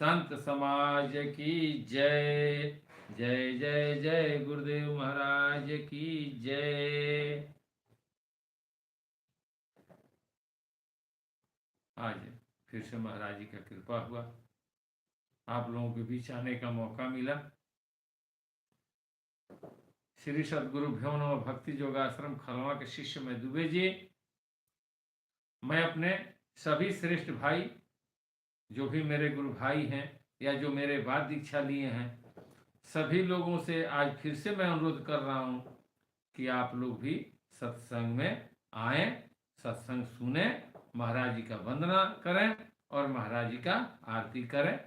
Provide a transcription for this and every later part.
संत समाज की जय। जय जय जय गुरुदेव महाराज की जय। आज फिर से महाराज जी का कृपा हुआ, आप लोगों के बीच आने का मौका मिला। श्री सदगुरु भ्यो नमः भक्ति योगाश्रम खलवा के शिष्य में दुबे जी, मैं अपने सभी श्रेष्ठ भाई जो भी मेरे गुरु भाई हैं या जो मेरे बाद दीक्षा लिए हैं, सभी लोगों से आज फिर से मैं अनुरोध कर रहा हूं कि आप लोग भी सत्संग में आए, सत्संग सुने, महाराज जी का वंदना करें और महाराज जी का आरती करें।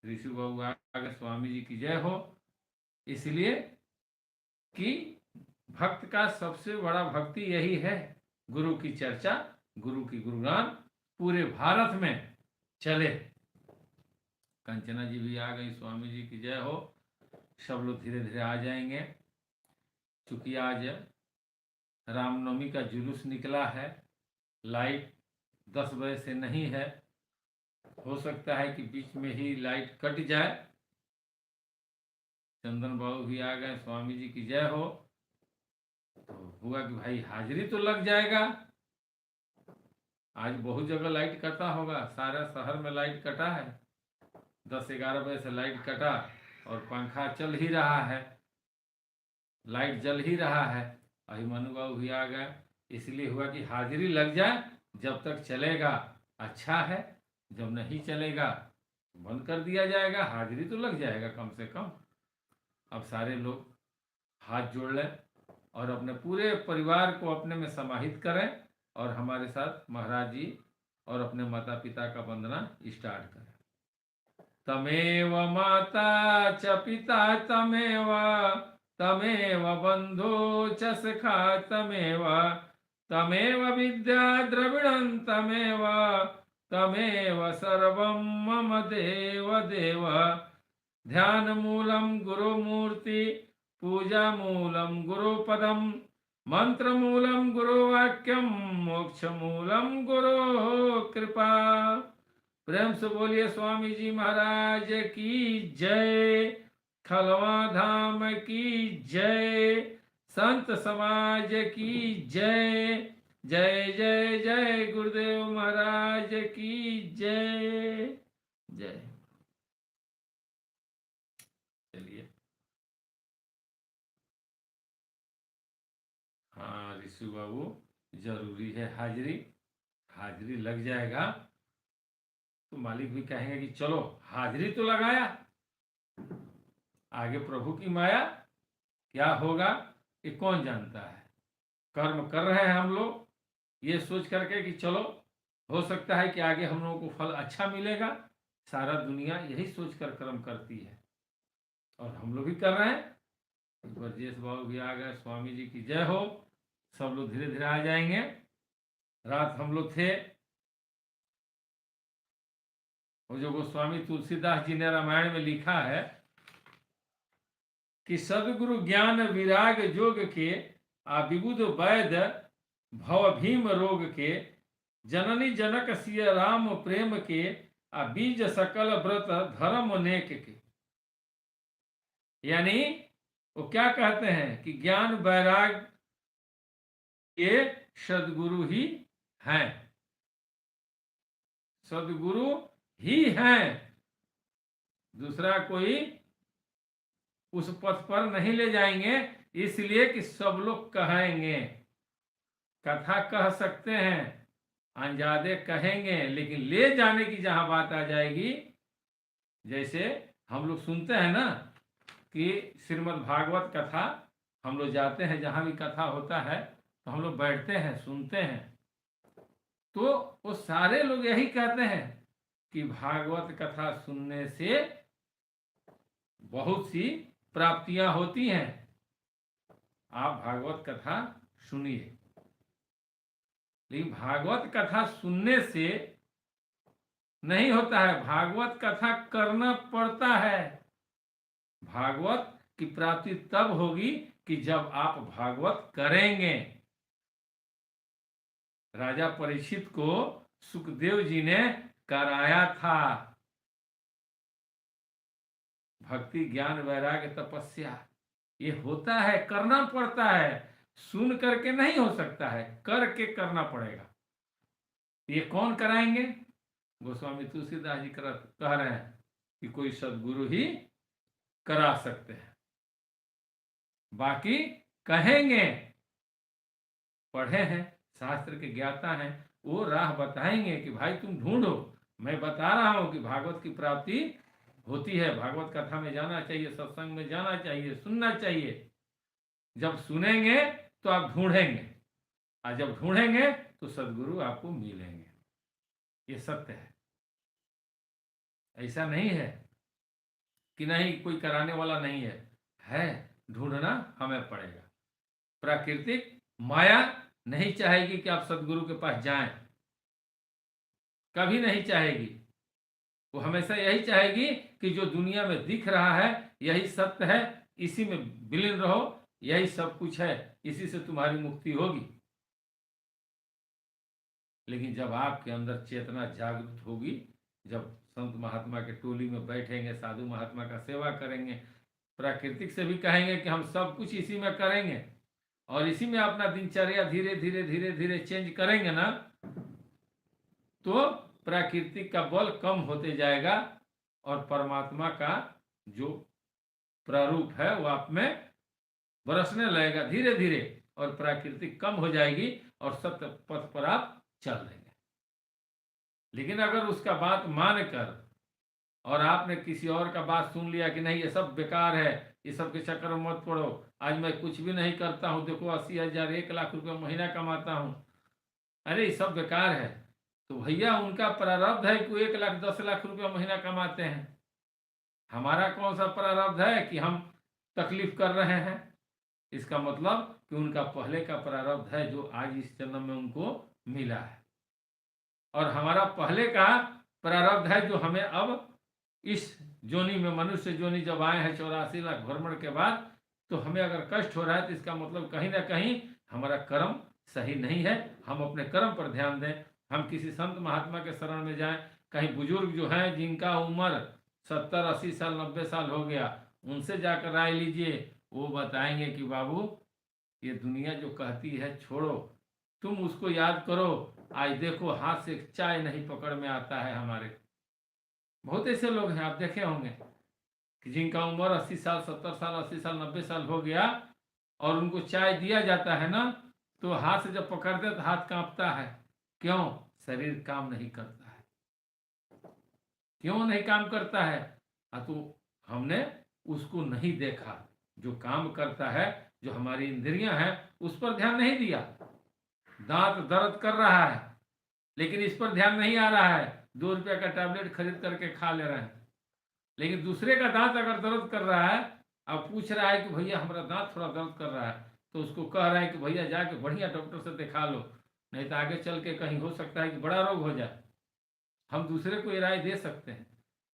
ऋषि बाबू आगे स्वामी जी की जय हो। इसलिए कि भक्त का सबसे बड़ा भक्ति यही है, गुरु की चर्चा, गुरु की गुणगान पूरे भारत में चले। कंचना जी भी आ गई, स्वामी जी की जय हो। सब लोग धीरे धीरे आ जाएंगे, क्योंकि आज रामनवमी का जुलूस निकला है। लाइट 10 बजे से नहीं है, हो सकता है कि बीच में ही लाइट कट जाए। चंदन बाबू भी आ गए, स्वामी जी की जय हो। तो हुआ कि भाई हाजिरी तो लग जाएगा। आज बहुत जगह लाइट कटा होगा, सारा शहर में लाइट कटा है। 10-11 बजे से लाइट कटा और पंखा चल ही रहा है, लाइट जल ही रहा है। अभिमन्यु बाबू भी आ गए, इसलिए हुआ कि हाजिरी लग जाए। जब तक चलेगा अच्छा है, जब नहीं चलेगा बंद कर दिया जाएगा। हाजिरी तो लग जाएगा कम से कम। अब सारे लोग हाथ जोड़ लें और अपने पूरे परिवार को अपने में समाहित करें और हमारे साथ महाराज जी और अपने माता पिता का वंदना स्टार्ट करें। तमेव माता च पिता तमेव, तमेव बंधु च सखा तमेव, तमेव विद्या द्रविणं तमेव, तमेव सर्वं मम देव देव। ध्यान मूलम गुरुमूर्ति, पूजा मूलम गुरुपदम, मंत्र मूलम गुरुवाक्यम, मोक्ष मूलम गुरु कृपा। प्रेम से बोलिए स्वामी जी महाराज की जय, खलवा धाम की जय, संत समाज की जय। जय जय जय गुरुदेव महाराज की जय। जय। चलिए, हाँ ऋषि बाबू, जरूरी है हाजिरी। हाजिरी लग जाएगा तो मालिक भी कहेंगे कि चलो हाजिरी तो लगाया। आगे प्रभु की माया क्या होगा ये कौन जानता है। कर्म कर रहे हैं हम लोग ये सोच करके कि चलो हो सकता है कि आगे हम लोगों को फल अच्छा मिलेगा। सारा दुनिया यही सोचकर कर्म करती है और हम लोग भी कर रहे हैं। ब्रजेश बाबू भी आ गए, स्वामी जी की जय हो। सब लोग धीरे धीरे आ जाएंगे। रात हम लोग थे, वो जो गोस्वामी तुलसीदास जी ने रामायण में लिखा है कि सदगुरु ज्ञान विराग जोग के, विबुध वैद भव भीम रोग के, जननी जनक सिय राम प्रेम के, बीज सकल व्रत धर्म नेक के। यानी वो क्या कहते हैं कि ज्ञान वैराग ये सदगुरु ही हैं, सदगुरु ही हैं, दूसरा कोई उस पथ पर नहीं ले जाएंगे। इसलिए कि सब लोग कहेंगे, कथा कह सकते हैं, अंजादे कहेंगे, लेकिन ले जाने की जहां बात आ जाएगी, जैसे हम लोग सुनते हैं ना कि श्रीमद् भागवत कथा, हम लोग जाते हैं जहां भी कथा होता है तो हम लोग बैठते हैं सुनते हैं, तो वो सारे लोग यही कहते हैं कि भागवत कथा सुनने से बहुत सी प्राप्तियां होती हैं। आप भागवत कथा सुनिए, लेकिन भागवत कथा सुनने से नहीं होता है, भागवत कथा करना पड़ता है। भागवत की प्राप्ति तब होगी कि जब आप भागवत करेंगे। राजा परीक्षित को सुखदेव जी ने कराया था। भक्ति ज्ञान वैराग्य तपस्या ये होता है, करना पड़ता है, सुन करके नहीं हो सकता है, करके करना पड़ेगा। ये कौन कराएंगे? गोस्वामी तुलसीदास जी कह रहे हैं कि कोई सदगुरु ही करा सकते हैं। बाकी कहेंगे, पढ़े हैं, शास्त्र के ज्ञाता हैं, वो राह बताएंगे कि भाई तुम ढूंढो। मैं बता रहा हूं कि भागवत की प्राप्ति होती है, भागवत कथा में जाना चाहिए, सत्संग में जाना चाहिए, सुनना चाहिए। जब सुनेंगे तो आप ढूंढेंगे, और जब ढूंढेंगे तो सदगुरु आपको मिलेंगे। ये सत्य है। ऐसा नहीं है कि नहीं कोई कराने वाला नहीं है, ढूंढना हमें पड़ेगा। प्राकृतिक माया नहीं चाहेगी कि आप सदगुरु के पास जाएं, कभी नहीं चाहेगी। वो हमेशा यही चाहेगी कि जो दुनिया में दिख रहा है यही सत्य है, इसी में विलीन रहो, यही सब कुछ है, इसी से तुम्हारी मुक्ति होगी। लेकिन जब आपके अंदर चेतना जागृत होगी, जब संत महात्मा के टोली में बैठेंगे, साधु महात्मा का सेवा करेंगे, प्राकृतिक से भी कहेंगे कि हम सब कुछ इसी में करेंगे, और इसी में अपना दिनचर्या धीरे धीरे धीरे धीरे चेंज करेंगे ना, तो प्राकृतिक का बल कम होते जाएगा और परमात्मा का जो प्रारूप है वो आप में बरसने लगेगा धीरे धीरे, और प्राकृतिक कम हो जाएगी और सत्य पथ पर आप चल देंगे। लेकिन अगर उसका बात मानकर और आपने किसी और का बात सुन लिया कि नहीं ये सब बेकार है, ये सब के चक्कर में मत पड़ो, आज मैं कुछ भी नहीं करता हूँ, देखो 80,000 1,00,000 रुपये महीना कमाता हूँ, अरे ये सब बेकार है, तो भैया उनका प्रारब्ध है कि 1,00,000 10,00,000 रुपये महीना कमाते हैं। हमारा कौन सा प्रारब्ध है कि हम तकलीफ कर रहे हैं? इसका मतलब कि उनका पहले का प्रारब्ध है जो आज इस जन्म में उनको मिला है, और हमारा पहले का प्रारब्ध है जो हमें अब इस जोनी में, मनुष्य जोनी जब आए हैं 84 लाख भ्रमण के बाद, तो हमें अगर कष्ट हो रहा है तो इसका मतलब कहीं ना कहीं हमारा कर्म सही नहीं है। हम अपने कर्म पर ध्यान दें, हम किसी संत महात्मा के शरण में जाएं। कहीं बुजुर्ग जो हैं जिनका उम्र 70 80 साल 90 साल हो गया, उनसे जाकर राय लीजिए, वो बताएंगे कि बाबू ये दुनिया जो कहती है छोड़ो, तुम उसको याद करो, आज देखो हाथ से चाय नहीं पकड़ में आता है हमारे। बहुत ऐसे लोग हैं, आप देखे होंगे कि जिनका उम्र 80 साल 70 साल 80 साल 90 साल हो गया, और उनको चाय दिया जाता है ना, तो हाथ से जब पकड़ते तो हाथ कांपता है। क्यों? शरीर काम नहीं करता है। क्यों नहीं काम करता है? तो हमने उसको नहीं देखा जो काम करता है, जो हमारी इंद्रियां हैं उस पर ध्यान नहीं दिया। दांत दर्द कर रहा है लेकिन इस पर ध्यान नहीं आ रहा है, 2 रुपये का टैबलेट खरीद करके खा ले रहे हैं। लेकिन दूसरे का दांत अगर दर्द कर रहा है, अब पूछ रहा है कि भैया हमारा दांत थोड़ा दर्द कर रहा है, तो उसको कह रहा है कि भैया जाके बढ़िया डॉक्टर से दिखा लो, नहीं तो आगे चल के कहीं हो सकता है कि बड़ा रोग हो जाए। हम दूसरे को ये राय दे सकते हैं,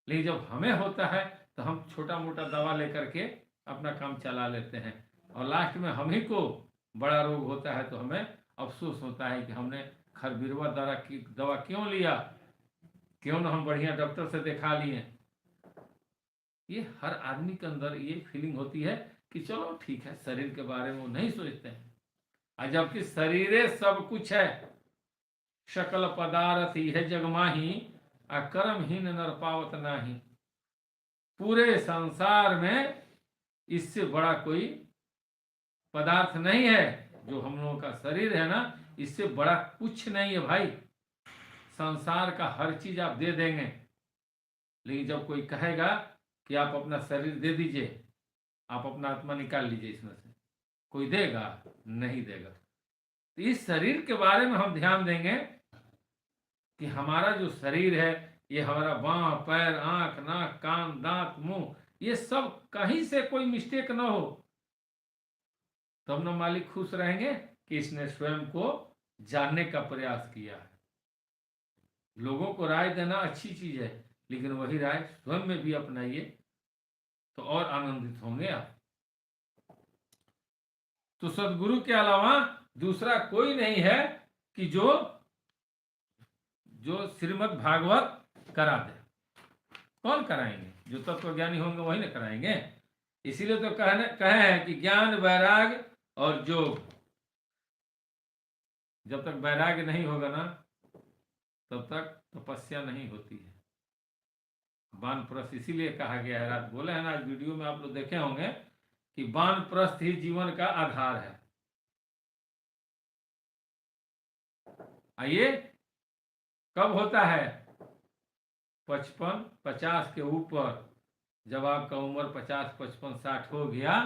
लेकिन जब हमें होता है तो हम छोटा मोटा दवा लेकर के अपना काम चला लेते हैं, और लास्ट में हम ही को बड़ा रोग होता है तो हमें अफसोस होता है कि हमने खरबिरवा दवा क्यों लिया, क्यों ना हम बढ़िया डॉक्टर से दिखा लिए। ये हर आदमी के अंदर ये फीलिंग होती है कि चलो ठीक है, शरीर के बारे में वो नहीं सोचते हैं, और जबकि शरीर सब कुछ है। शकल पदार्थ ही है जगमाही, कर्महीन नर पावत नाही। पूरे संसार में इससे बड़ा कोई पदार्थ नहीं है। जो हम लोगों का शरीर है ना, इससे बड़ा कुछ नहीं है भाई। संसार का हर चीज आप दे देंगे, लेकिन जब कोई कहेगा कि आप अपना शरीर दे दीजिए, आप अपना आत्मा निकाल लीजिए इसमें से, कोई देगा? नहीं देगा। तो इस शरीर के बारे में हम ध्यान देंगे कि हमारा जो शरीर है, ये हमारा बाँह पैर आंख नाक कान दांत मुंह, ये सब कहीं से कोई मिस्टेक ना हो, तब ना मालिक खुश रहेंगे कि इसने स्वयं को जानने का प्रयास किया है। लोगों को राय देना अच्छी चीज है, लेकिन वही राय स्वयं में भी अपनाइए तो और आनंदित होंगे आप। तो सदगुरु के अलावा दूसरा कोई नहीं है कि जो श्रीमद् भागवत करा दे। कौन कराएंगे? जो तत्वज्ञानी होंगे वही ना कराएंगे। इसीलिए तो कहे हैं कि ज्ञान वैराग और योग। जब तक वैराग्य नहीं होगा ना तब तक तपस्या नहीं होती है। वानप्रस्थ इसीलिए कहा गया है, रात बोले हैं ना, आज वीडियो में आप लोग देखे होंगे कि वानप्रस्थ ही जीवन का आधार है। आइए, कब होता है? 55-50 के ऊपर, जब आपका उम्र 50-55-60 हो गया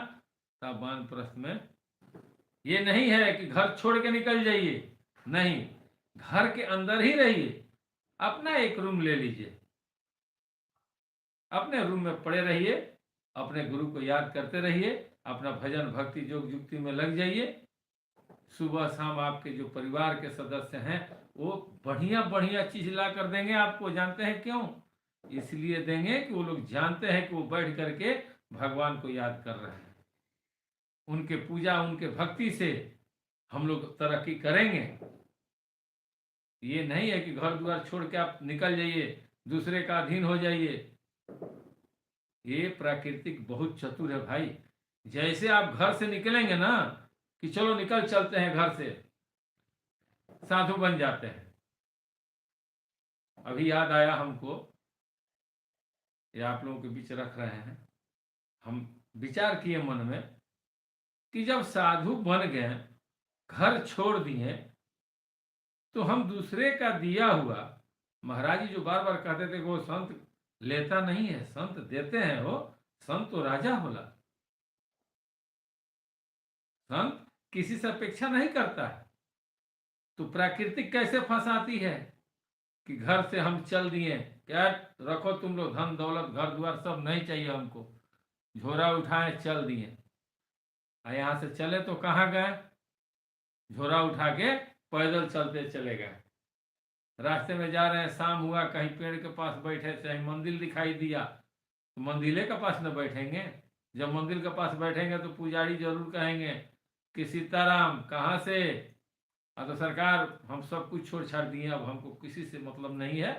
तब वानप्रस्थ में। ये नहीं है कि घर छोड़ के निकल जाइए, नहीं, घर के अंदर ही रहिए। अपना एक रूम ले लीजिए, अपने रूम में पड़े रहिए, अपने गुरु को याद करते रहिए, अपना भजन भक्ति योग युक्ति में लग जाइए। सुबह शाम आपके जो परिवार के सदस्य हैं वो बढ़िया बढ़िया चीज ला कर देंगे आपको। जानते हैं क्यों? इसलिए देंगे कि वो लोग जानते हैं कि वो बैठ करके भगवान को याद कर रहे हैं। उनके पूजा उनके भक्ति से हम लोग तरक्की करेंगे। ये नहीं है कि घर द्वार छोड़ के आप निकल जाइए, दूसरे का अधीन हो जाइए। ये प्राकृतिक बहुत चतुर है भाई। जैसे आप घर से निकलेंगे ना कि चलो निकल चलते हैं घर से, साधु बन जाते हैं। अभी याद आया हमको, ये आप लोगों के बीच रख रहे हैं। हम विचार किए मन में कि जब साधु बन गए, घर छोड़ दिए, तो हम दूसरे का दिया हुआ, महाराज जी जो बार बार कहते थे कि वो संत लेता नहीं है, संत देते हैं। वो संत तो राजा होला, संत किसी से अपेक्षा नहीं करता है। तो प्राकृतिक कैसे फंसाती है कि घर से हम चल दिए, क्या रखो तुम लोग धन दौलत घर द्वार सब नहीं चाहिए हमको, झोरा उठाए चल दिए। यहाँ से चले तो कहाँ गए? झोरा उठा के पैदल चलते चले गए। रास्ते में जा रहे हैं, शाम हुआ, कहीं पेड़ के पास बैठे, चाहे मंदिर दिखाई दिया तो मंदिर के पास न बैठेंगे। जब मंदिर के पास बैठेंगे तो पुजारी जरूर कहेंगे कि सीताराम कहाँ से? तो सरकार हम सब कुछ छोड़ छाड़ दिए, अब हमको किसी से मतलब नहीं है।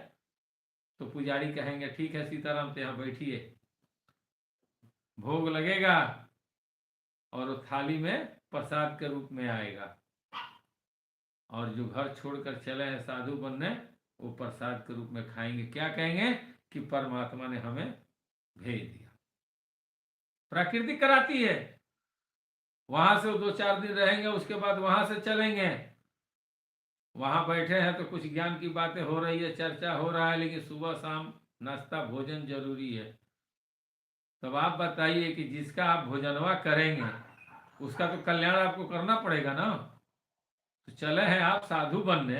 तो पुजारी कहेंगे ठीक है सीताराम, तो यहाँ बैठिए, भोग लगेगा और वो थाली में प्रसाद के रूप में आएगा। और जो घर छोड़कर चले हैं साधु बनने, वो प्रसाद के रूप में खाएंगे। क्या कहेंगे? कि परमात्मा ने हमें भेज दिया। प्रकृति कराती है। वहां से वो 2-4 दिन रहेंगे, उसके बाद वहां से चलेंगे। वहां बैठे हैं तो कुछ ज्ञान की बातें हो रही है, चर्चा हो रहा है, लेकिन सुबह शाम नाश्ता भोजन जरूरी है। तब आप बताइए कि जिसका आप भोजनवा करेंगे उसका तो कल्याण आपको करना पड़ेगा ना। तो चले हैं आप साधु बनने,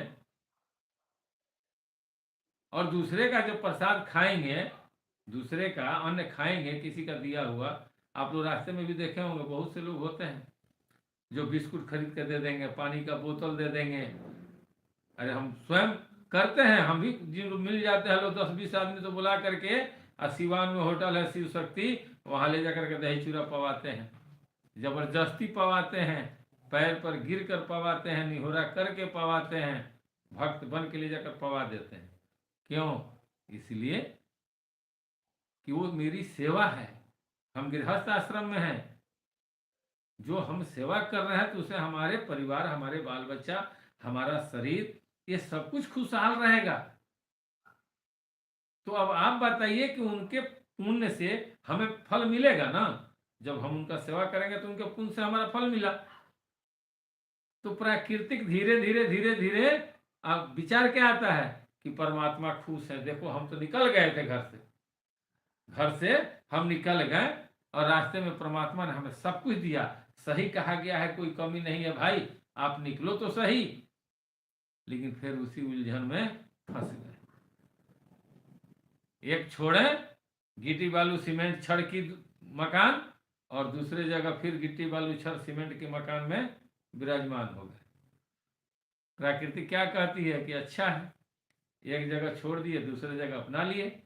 और दूसरे का जो प्रसाद खाएंगे, दूसरे का अन्न खाएंगे, किसी का दिया हुआ। आप लोग रास्ते में भी देखे होंगे, बहुत से लोग होते हैं जो बिस्कुट खरीद कर दे देंगे, पानी का बोतल दे देंगे। अरे हम स्वयं करते हैं, हम भी जिन मिल जाते हैं लोग 10-20 आदमी तो बुला करके, और सिवान में होटल है शिव शक्ति, वहां ले जाकर के दही चूड़ा पवाते हैं, जबरदस्ती पवाते हैं, पैर पर गिर कर पवाते हैं, निहोरा करके पवाते हैं, भक्त बन के ले जाकर पवा देते हैं। क्यों? इसलिए कि वो मेरी सेवा है। हम गृहस्थ आश्रम में हैं, जो हम सेवा कर रहे हैं तो उसे हमारे परिवार, हमारे बाल बच्चा, हमारा शरीर, ये सब कुछ खुशहाल रहेगा। तो अब आप बताइए कि उनके पुण्य से हमें फल मिलेगा ना। जब हम उनका सेवा करेंगे तो उनके पुण्य से हमारा फल मिला। तो प्राकृतिक धीरे धीरे धीरे धीरे अब विचार क्या आता है कि परमात्मा खुश है। देखो हम तो निकल गए थे घर से, घर से हम निकल गए और रास्ते में परमात्मा ने हमें सब कुछ दिया। सही कहा गया है, कोई कमी नहीं है भाई, आप निकलो तो सही। लेकिन फिर उसी उलझन में फंस गए। एक छोड़े गिट्टी बालू सीमेंट छड़ की मकान, और दूसरे जगह फिर गिट्टी बालू छड़ सीमेंट के मकान में विराजमान हो गए। प्रकृति क्या कहती है कि अच्छा है, एक जगह छोड़ दिए, दूसरे जगह अपना लिए।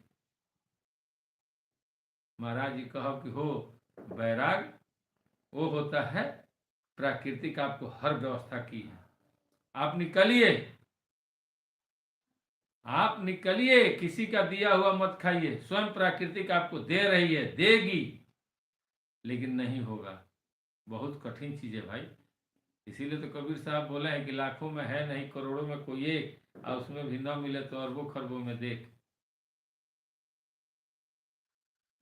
महाराज जी कहो कि हो वैराग, वो होता है प्राकृतिक आपको हर व्यवस्था की है। आप निकलिए, आप निकलिए, किसी का दिया हुआ मत खाइए, स्वयं प्राकृतिक आपको दे रही है, देगी, लेकिन नहीं होगा। बहुत कठिन चीज है भाई। इसीलिए तो कबीर साहब बोले हैं कि लाखों में है नहीं करोड़ों में कोई एक, और उसमें भी न मिले तो अरबों खरबों में देख।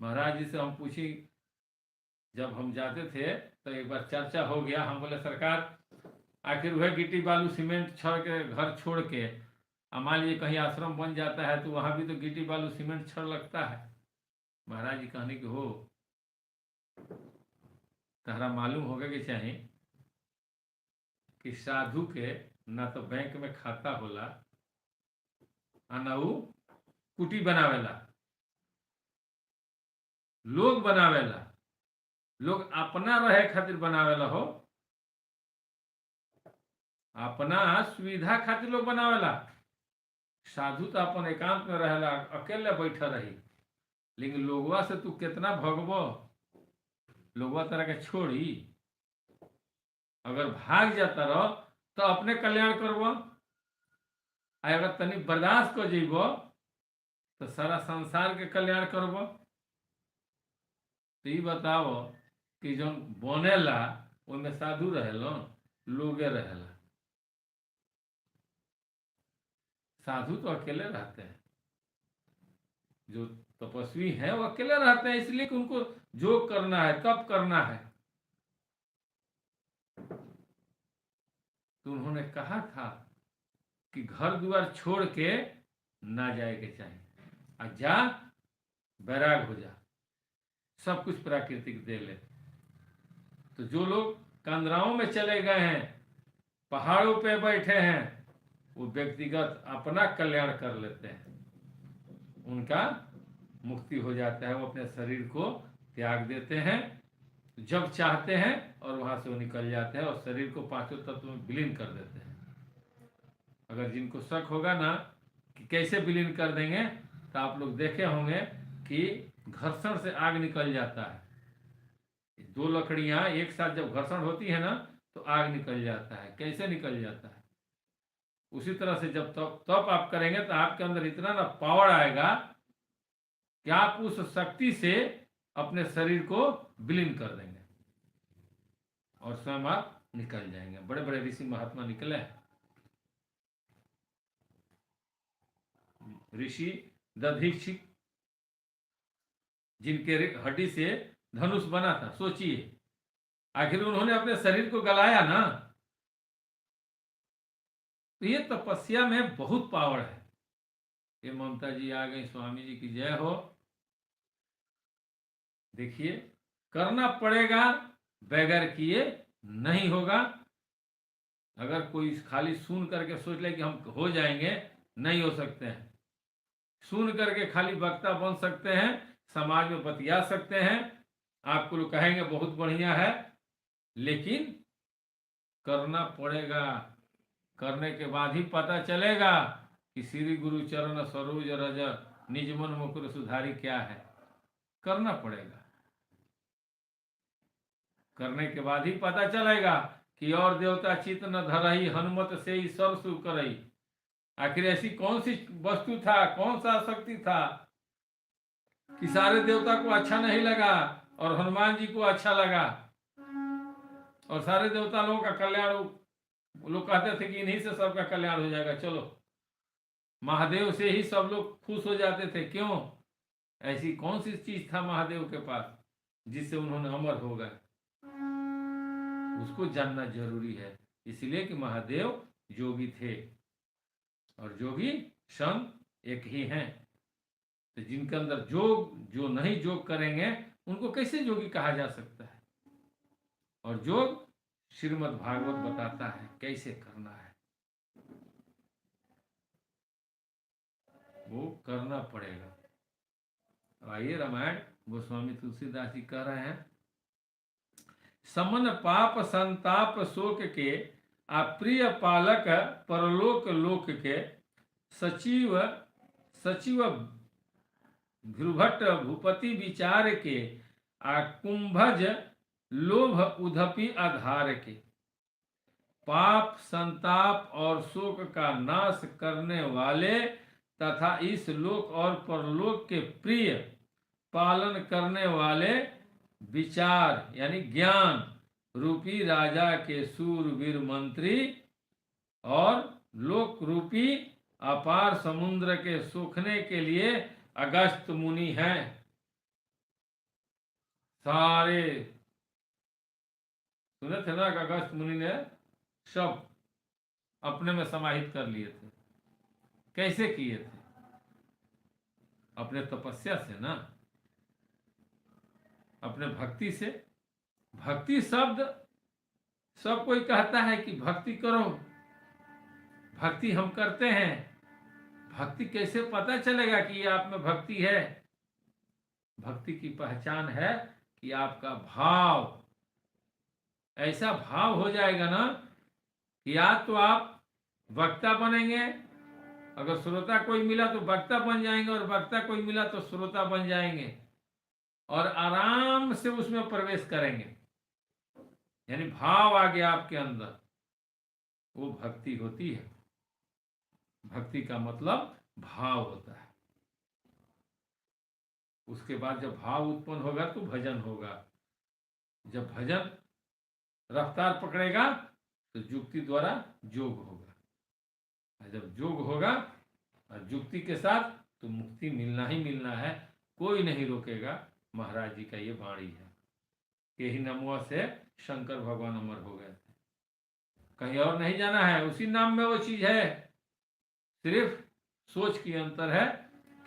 महाराज जी से हम पूछी, जब हम जाते थे तो एक बार चर्चा हो गया, हम बोले सरकार आखिर वह गिट्टी बालू सीमेंट छोड़ के, घर छोड़ के, अब मान लीजिए कहीं आश्रम बन जाता है तो वहां भी तो गिट्टी बालू सीमेंट छड़ लगता है। महाराज जी कहने की हो, तहरा मालूम होगा कि चाहे कि साधु के ना तो बैंक में खाता होला आ ना उ कुटी बनावेला, लोग बनावेला, लोग अपना रहे खातिर बनावेला हो, अपना सुविधा खातिर लोग बनावेला। साधु तो अपन एकांत में रहेला, अकेले बैठा रही, लेकिन लोगवा से तू कितना भगबो, लोगवा तरह के छोड़ी। अगर भाग जाता रहो तो अपने कल्याण करबो, अगर तनी बर्दाश्त कर जेबो तो सारा संसार के कल्याण करबो। तो ये बताओ कि जो बनेला उनमें साधु रहेलो, लोगे रहेला। साधु तो अकेले रहते हैं, जो तपस्वी हैं वो अकेले रहते हैं, इसलिए कि उनको जो करना है तब करना है। तो उन्होंने कहा था कि घर द्वार छोड़ के ना जाए के चाहिए, और जा बैराग हो जा, सब कुछ प्राकृतिक दे ले। तो जो लोग कंदराओं में चले गए हैं, पहाड़ों पे बैठे हैं, वो व्यक्तिगत अपना कल्याण कर लेते हैं, उनका मुक्ति हो जाता है, वो अपने शरीर को त्याग देते हैं जब चाहते हैं, और वहां से वो निकल जाते हैं और शरीर को पांचों तत्व में विलीन कर देते हैं। अगर जिनको शक होगा ना कि कैसे विलीन कर देंगे, तो आप लोग देखे होंगे कि घर्षण से आग निकल जाता है। दो लकड़ियां एक साथ जब घर्षण होती है ना तो आग निकल जाता है। कैसे निकल जाता है? उसी तरह से जब तप आप करेंगे तो आपके अंदर इतना ना पावर आएगा कि आप उस शक्ति से अपने शरीर को विलीन कर देंगे और स्वयं आप निकल जाएंगे। बड़े बड़े ऋषि महात्मा निकले हैं। ऋषि दधीक्षित, जिनके हड्डी से धनुष बना था, सोचिए, आखिर उन्होंने अपने शरीर को गलाया ना। तो ये तपस्या में बहुत पावर है। ये ममता जी आ गई, स्वामी जी की जय हो। देखिए, करना पड़ेगा, बगैर किए नहीं होगा। अगर कोई खाली सुन करके सोच ले कि हम हो जाएंगे, नहीं हो सकते हैं। सुन करके खाली वक्ता बन सकते हैं, समाज में बतिया सकते हैं, आपको लोग कहेंगे बहुत बढ़िया है, लेकिन करना पड़ेगा। करने के बाद ही पता चलेगा कि श्री गुरु चरण सरोज रज निज मन मुकुर सुधारी क्या है। करना पड़ेगा, करने के बाद ही पता चलेगा कि और देवता चित न धरही, हनुमत से ही सरसु करई। आखिर ऐसी कौन सी वस्तु था, कौन सा शक्ति था कि सारे देवता को अच्छा नहीं लगा और हनुमान जी को अच्छा लगा, और सारे देवता लोगों का कल्याण, लोग कहते थे कि इन्हीं से सबका कल्याण हो जाएगा, चलो महादेव से ही सब लोग खुश हो जाते थे। क्यों? ऐसी कौन सी चीज था महादेव के पास जिससे उन्होंने अमर हो गए? उसको जानना जरूरी है। इसलिए कि महादेव योगी थे और योगी संत एक ही हैं। तो जिनके अंदर जोग, जो नहीं जोग करेंगे उनको कैसे योगी कहा जा सकता है? और जोग श्रीमद् भागवत बताता है कैसे करना है, वो करना पड़ेगा। आइए, रामायण गोस्वामी तुलसीदास जी कह रहे हैं, समन पाप संताप शोक के, अप्रिय पालक परलोक लोक के, सचिव सचिव भ्रुभट भूपति विचार के, आ कुंभज लोभ उधपि आधार के। पाप संताप और शोक का नाश करने वाले तथा इस लोक और परलोक के प्रिय पालन करने वाले विचार यानी ज्ञान रूपी राजा के सूरवीर मंत्री और लोक रूपी अपार समुद्र के सूखने के लिए अगस्त मुनि हैं। सारे सुने थे ना कि अगस्त मुनि ने सब अपने में समाहित कर लिए थे। कैसे किए थे? अपने तपस्या से ना, अपने भक्ति से। भक्ति शब्द सब कोई कहता है कि भक्ति करो, भक्ति हम करते हैं। भक्ति कैसे पता चलेगा कि ये आप में भक्ति है? भक्ति की पहचान है कि आपका भाव, ऐसा भाव हो जाएगा ना कि या तो आप वक्ता बनेंगे, अगर श्रोता कोई मिला तो वक्ता बन जाएंगे, और वक्ता कोई मिला तो श्रोता बन जाएंगे, और आराम से उसमें प्रवेश करेंगे। यानी भाव आ गया आपके अंदर, वो भक्ति होती है। भक्ति का मतलब भाव होता है। उसके बाद जब भाव उत्पन्न होगा तो भजन होगा। जब भजन रफ्तार पकड़ेगा तो युक्ति द्वारा योग होगा, और जब योग होगा और युक्ति के साथ तो मुक्ति मिलना ही मिलना है, कोई नहीं रोकेगा। महाराज जी का ये वाणी है। यही नमवा से शंकर भगवान अमर हो गए थे, कहीं और नहीं जाना है, उसी नाम में वो चीज है। सिर्फ सोच की अंतर है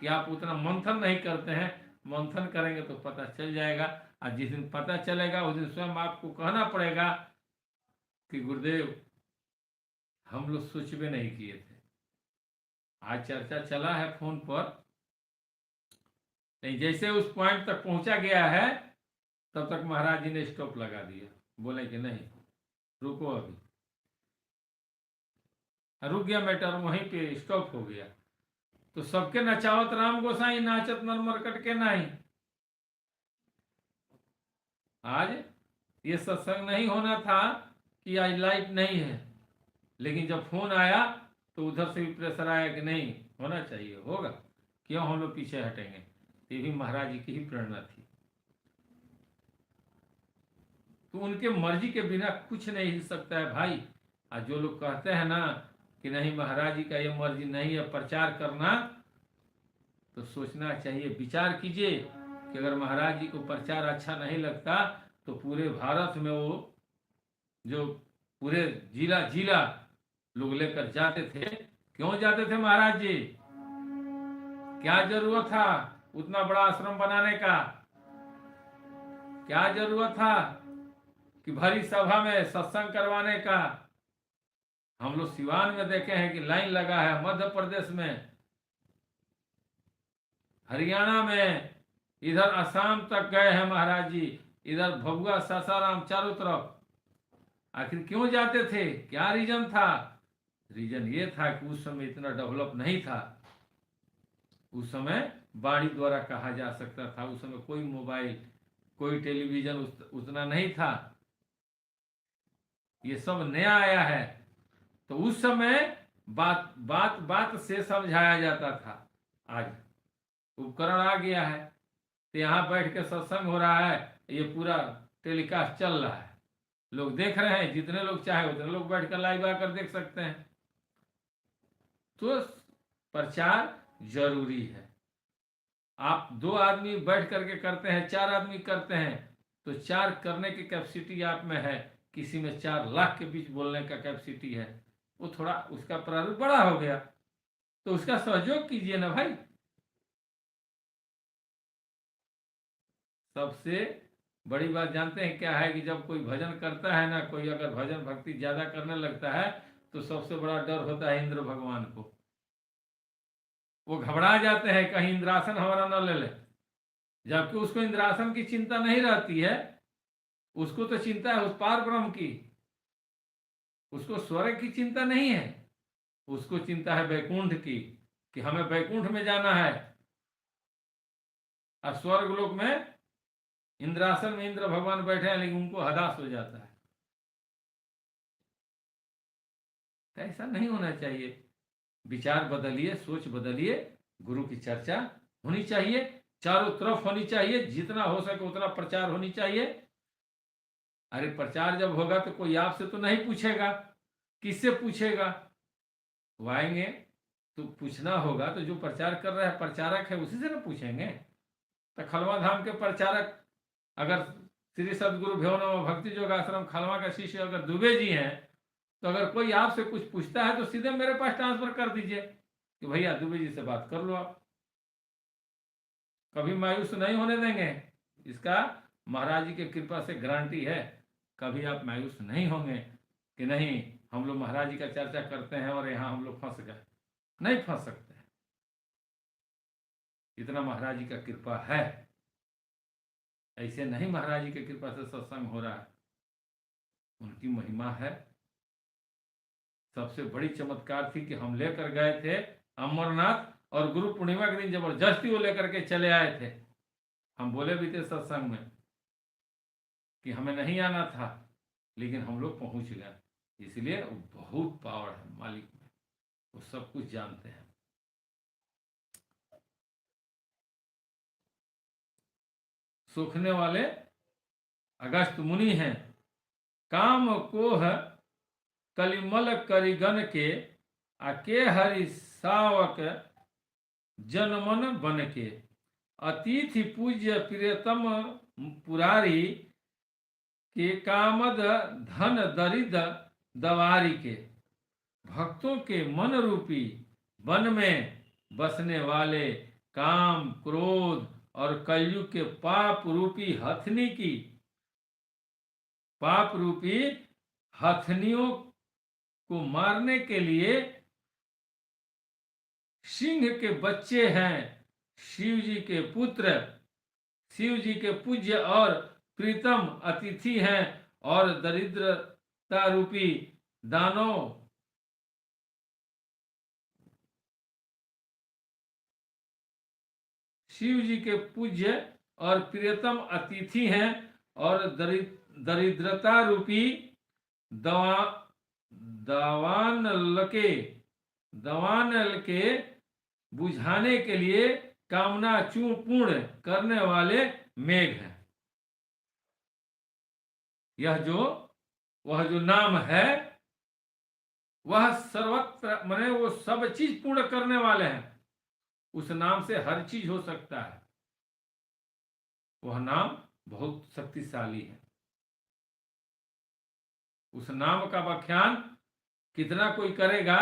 कि आप उतना मंथन नहीं करते हैं। मंथन करेंगे तो पता चल जाएगा, और जिस दिन पता चलेगा उस दिन स्वयं आपको कहना पड़ेगा कि गुरुदेव हम लोग सोच भी नहीं किए थे। आज चर्चा चला है फोन पर, नहीं जैसे उस पॉइंट तक पहुंचा गया है तब तक महाराज जी ने स्टॉप लगा दिया। बोले कि नहीं रुको, अभी रुक गया मैटर, वहीं पे स्टॉप हो गया। तो सबके नचावत राम गोसाई, नाचत नर मरकट के नहीं। आज ये सत्संग नहीं होना था कि आज लाइट नहीं है, लेकिन जब फोन आया तो उधर से भी प्रेशर आया कि नहीं होना चाहिए, होगा, क्यों हम लोग पीछे हटेंगे। ये भी महाराज जी की ही प्रेरणा थी। तो उनके मर्जी के बिना कुछ नहीं हिल सकता है भाई। आज जो लोग कहते हैं ना कि नहीं महाराज जी का ये मर्जी नहीं है प्रचार करना, तो सोचना चाहिए, विचार कीजिए कि अगर महाराज जी को प्रचार अच्छा नहीं लगता तो पूरे भारत में वो जो पूरे जिला जिला लोग लेकर जाते थे। क्यों जाते थे महाराज जी? क्या जरूरत था उतना बड़ा आश्रम बनाने का? क्या जरूरत था कि भरी सभा में सत्संग करवाने का? हम लोग सिवान में देखे हैं कि लाइन लगा है, मध्य प्रदेश में, हरियाणा में, इधर असम तक गए हैं महाराज जी, इधर भभुआ सासाराम चारों तरफ। आखिर क्यों जाते थे? क्या रीजन था? रीजन ये था कि उस समय इतना डेवलप नहीं था। उस समय वाणी द्वारा कहा जा सकता था। उस समय कोई मोबाइल, कोई टेलीविजन उतना नहीं था। ये सब नया आया है। तो उस समय बात बात बात से समझाया जाता था। आज उपकरण आ गया है तो यहाँ बैठ के सत्संग हो रहा है, ये पूरा टेलीकास्ट चल रहा है, लोग देख रहे हैं। जितने लोग चाहे उतने लोग बैठ कर लाइव आकर देख सकते हैं। तो प्रचार जरूरी है। आप 2 आदमी बैठ करके करते हैं, 4 आदमी करते हैं, तो 4 करने की कैपेसिटी आप में है। किसी में 4 लाख के बीच बोलने का कैपेसिटी है, वो थोड़ा उसका प्रारूप बड़ा हो गया, तो उसका सहयोग कीजिए ना भाई। सबसे बड़ी बात जानते हैं क्या है कि जब कोई भजन करता है ना, कोई अगर भजन भक्ति ज्यादा करने लगता है तो सबसे बड़ा डर होता है इंद्र भगवान को। वो घबरा जाते हैं कहीं इंद्रासन हमारा न ले ले, जबकि उसको इंद्रासन की चिंता नहीं रहती है। उसको तो चिंता है उस पार ब्रह्म की, उसको स्वर्ग की चिंता नहीं है, उसको चिंता है वैकुंठ की, कि हमें वैकुंठ में जाना है। और स्वर्ग लोक में इंद्रासन में इंद्र भगवान बैठे हैं, लेकिन उनको हदास हो जाता है। ऐसा नहीं होना चाहिए। विचार बदलिए, सोच बदलिए। गुरु की चर्चा होनी चाहिए, चारों तरफ होनी चाहिए, जितना हो सके उतना प्रचार होनी चाहिए। अरे प्रचार जब होगा तो कोई आपसे तो नहीं पूछेगा, किससे पूछेगा? वो आएंगे तो पूछना होगा, तो जो प्रचार कर रहा है प्रचारक है उसी से ना पूछेंगे। तो खलवा धाम के प्रचारक अगर श्री सदगुरु भ्योनम भक्ति योगाश्रम खलवा का शिष्य अगर दुबे जी हैं, तो अगर कोई आपसे कुछ पूछता है तो सीधे मेरे पास ट्रांसफर कर दीजिए कि भैया दुबे जी से बात कर लो आप। कभी मायूस नहीं होने देंगे, इसका महाराज जी की कृपा से गारंटी है। कभी आप मायूस नहीं होंगे कि नहीं हम लोग महाराज जी का चर्चा करते हैं और यहाँ हम लोग फंस गए। नहीं फंस सकते, इतना महाराज जी का कृपा है। ऐसे नहीं महाराज जी की कृपा से सत्संग हो रहा है, उनकी महिमा है। सबसे बड़ी चमत्कार थी कि हम लेकर गए थे अमरनाथ, और गुरु पूर्णिमा के दिन जबरदस्ती वो लेकर के चले आए थे। हम बोले भी थे सत्संग में कि हमें नहीं आना था, लेकिन हम लोग पहुंच गए। इसलिए बहुत पावर है मालिक में, वो सब कुछ जानते हैं। सूखने वाले अगस्त मुनि हैं, काम कोह कलिमल करिगन के आके हरि सावक जनमन बन के, अतिथि पूज्य प्रियतम पुरारी के कामद धन दरिद दवारी के, भक्तों के मन रूपी वन में बसने वाले काम क्रोध और कलयुग के पाप रूपी हथनियों को मारने के लिए सिंह के बच्चे हैं, शिव जी के पुत्र, शिव जी के पूज्य और प्रीतम अतिथि हैं, और दरिद्रता रूपी दानव शिव जी के पूज्य और प्रियतम अतिथि हैं, और दरिद्रता रूपी दवानल के बुझाने के लिए कामना पूर्ण करने वाले मेघ हैं। वह जो नाम है वह सर्वत्र माने वो सब चीज पूर्ण करने वाले हैं। उस नाम से हर चीज हो सकता है। वह नाम बहुत शक्तिशाली है। उस नाम का व्याख्यान कितना कोई करेगा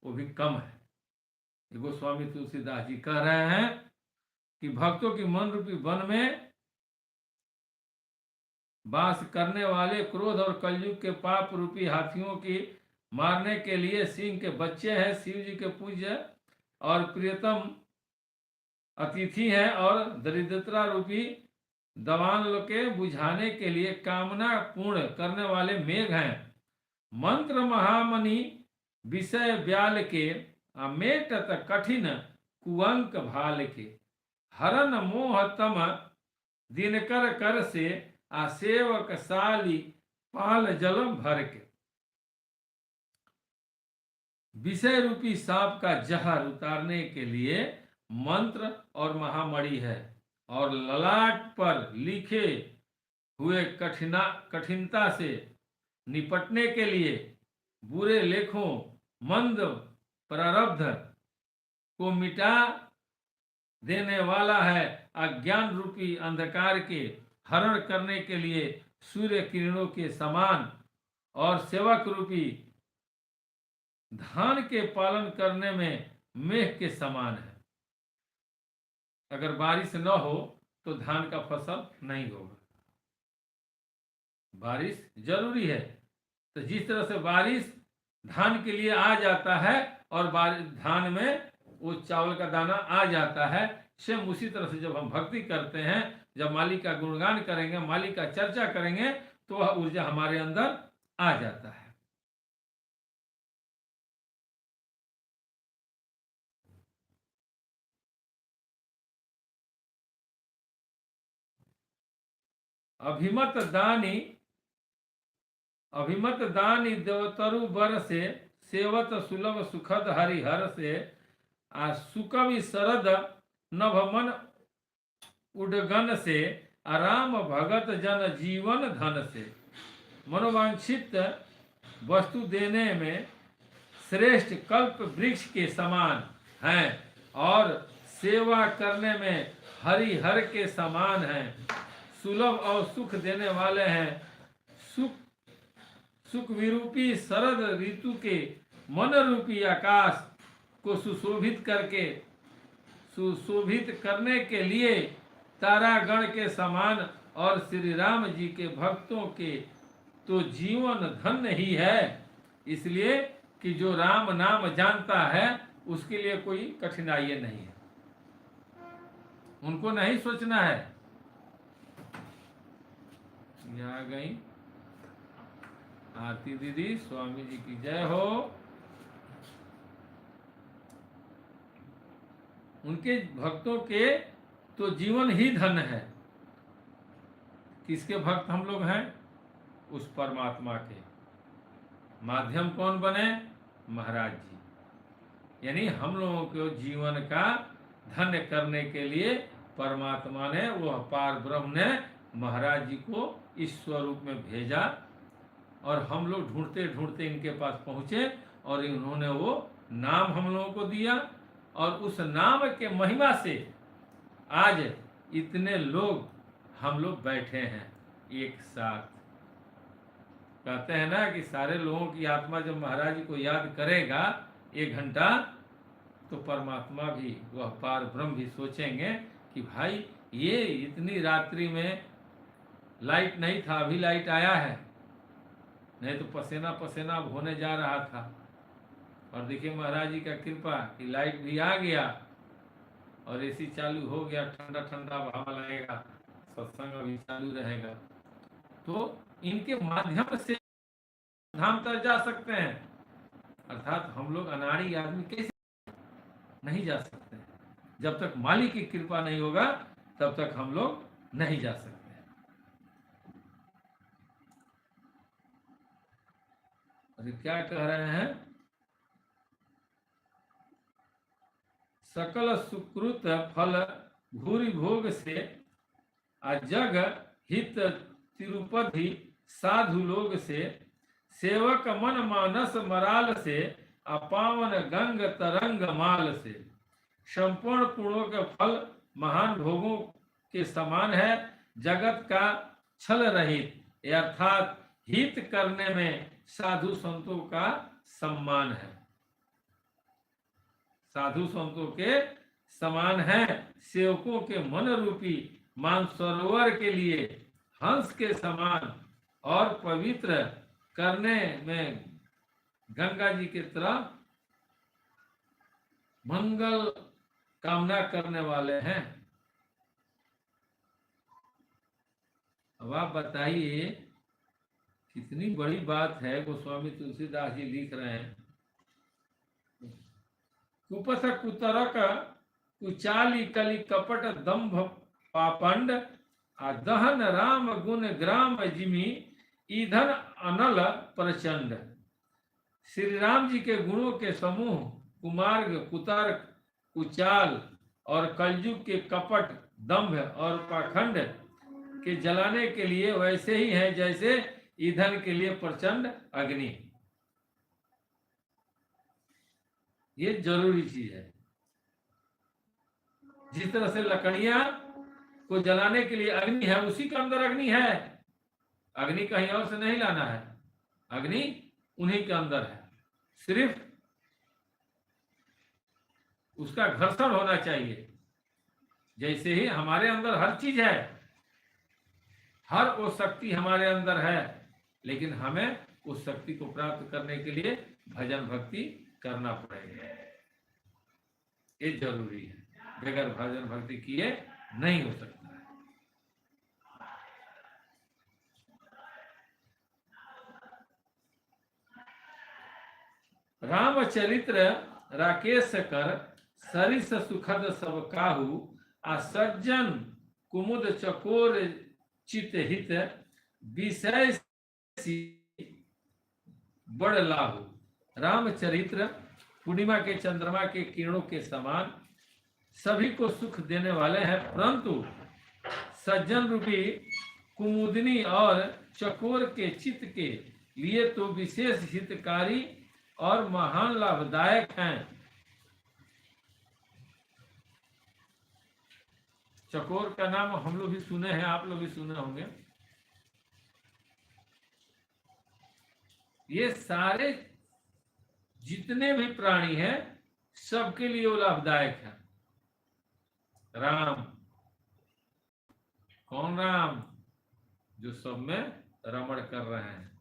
वो भी कम है। गोस्वामी तुलसीदास जी कह रहे हैं कि भक्तों की मन रूपी वन में वास करने वाले क्रोध और कलयुग के पाप रूपी हाथियों की मारने के लिए सिंह के बच्चे हैं, शिव जी के पूज्य और प्रियतम अतिथि हैं, और दरिद्रता रूपी दवान के बुझाने के लिए कामना पूर्ण करने वाले मेघ हैं। मंत्र महामणि विषय ब्याल के, अमेटत कठिन कुअंक भाल के, हरन मोह तम दिनकर कर से, आसेवक साली पाल जल भर के। विषय रूपी सांप का जहर उतारने के लिए मंत्र और महामणि है, और ललाट पर लिखे हुए कठिनता से निपटने के लिए बुरे लेखों मंद प्रारब्ध को मिटा देने वाला है, अज्ञान रूपी अंधकार के हरण करने के लिए सूर्य किरणों के समान, और सेवक रूपी धान के पालन करने में मेघ के समान है। अगर बारिश न हो तो धान का फसल नहीं होगा। बारिश जरूरी है। तो जिस तरह से बारिश धान के लिए आ जाता है और धान में वो चावल का दाना आ जाता है, सेम उसी तरह से जब हम भक्ति करते हैं, जब मालिक का गुणगान करेंगे, मालिक का चर्चा करेंगे, तो वह ऊर्जा हमारे अंदर आ जाता है। अभिमत दानी देवतरु बर से सेवत सुलभ सुखद हरिहर से आ सुकवि शरद नभ मन उडगन से आराम भगत जन जीवन धन से। मनोवांछित वस्तु देने में श्रेष्ठ कल्प वृक्ष के समान हैं और सेवा करने में हरिहर के समान हैं। सुलभ और सुख देने वाले हैं। सुख विरूपी शरद ऋतु के मन रूपी आकाश को सुशोभित करने के लिए तारागण के समान और श्री राम जी के भक्तों के तो जीवन धन्य ही है। इसलिए कि जो राम नाम जानता है उसके लिए कोई कठिनाई नहीं है, उनको नहीं सोचना है। यहाँ गई आरती दीदी, स्वामी जी की जय हो। उनके भक्तों के तो जीवन ही धन है। किसके भक्त हम लोग हैं? उस परमात्मा के। माध्यम कौन बने? महाराज जी। यानी हम लोगों के जीवन का धन्य करने के लिए परमात्मा ने, वह पार ब्रह्म ने महाराज जी को इस स्वरूप में भेजा और हम लोग ढूंढते ढूंढते इनके पास पहुंचे और इन्होंने वो नाम हम लोगों को दिया और उस नाम के महिमा से आज इतने लोग हम लोग बैठे हैं एक साथ। कहते हैं ना कि सारे लोगों की आत्मा जब महाराज जी को याद करेगा 1 घंटा, तो परमात्मा भी, वह पार ब्रह्म भी सोचेंगे कि भाई ये इतनी रात्रि में लाइट नहीं था, अभी लाइट आया है, नहीं तो पसीना पसीना होने जा रहा था। और देखिए महाराज जी का कृपा कि लाइट भी आ गया और एसी चालू हो गया, ठंडा ठंडा हवा लगेगा, सत्संग अभी चालू रहेगा। तो इनके माध्यम से धाम तक जा सकते हैं। अर्थात हम लोग अनाड़ी आदमी कैसे नहीं जा सकते? जब तक मालिक की कृपा नहीं होगा तब तक हम लोग नहीं जा सकते। अरे क्या कह रहे हैं? सकल सुकृत फल भूरि भोग से जग हित तिरुपति साधु लोग से सेवक मन मानस मराल से अपावन गंग तरंग माल से। संपूर्ण पुण्यों के फल महान भोगों के समान है। जगत का छल रहित अर्थात हित करने में साधु संतों का सम्मान है। साधु संतों के समान है। सेवकों के मन रूपी मानसरोवर के लिए हंस के समान और पवित्र करने में गंगा जी की तरह मंगल कामना करने वाले हैं। अब आप बताइए कितनी बड़ी बात है। गोस्वामी तुलसीदास जी लिख रहे हैं, कुपथ कुतरक कुचाली कली कपट दंभ पापंड दहन राम गुण ग्राम जिमी ईधन अनल प्रचंड। श्री राम जी के गुणों के समूह कुमार्ग कुतर्क कुचाल और कलयुग के कपट दंभ और पाखंड के जलाने के लिए वैसे ही हैं जैसे ईंधन के लिए प्रचंड अग्नि। ये जरूरी चीज है। जिस तरह से लकड़ियां को जलाने के लिए अग्नि है, उसी के अंदर अग्नि है। अग्नि कहीं और से नहीं लाना है, अग्नि उन्हीं के अंदर है। सिर्फ उसका घर्षण होना चाहिए। जैसे ही हमारे अंदर हर चीज है, हर वो शक्ति हमारे अंदर है, लेकिन हमें उस शक्ति को प्राप्त करने के लिए भजन भक्ति करना पड़ेगा। ये जरूरी है। बगैर भजन भक्ति किए नहीं हो सकता है। रामचरित्र राकेश कर सरिस सुखद सब काहू आ सज्जन कुमुद चकोर चित हित विषय बड़ लाहू। रामचरित्र पूर्णिमा के चंद्रमा के किरणों के समान सभी को सुख देने वाले हैं, परंतु सज्जन रूपी कुमुदिनी और चकोर के चित्त के लिए तो विशेष हितकारी और महान लाभदायक हैं। चकोर का नाम हम लोग भी सुने हैं, आप लोग भी सुने होंगे। ये सारे जितने भी प्राणी हैं सबके लिए वो लाभदायक है। राम कौन राम? जो सब में रमण कर रहे हैं,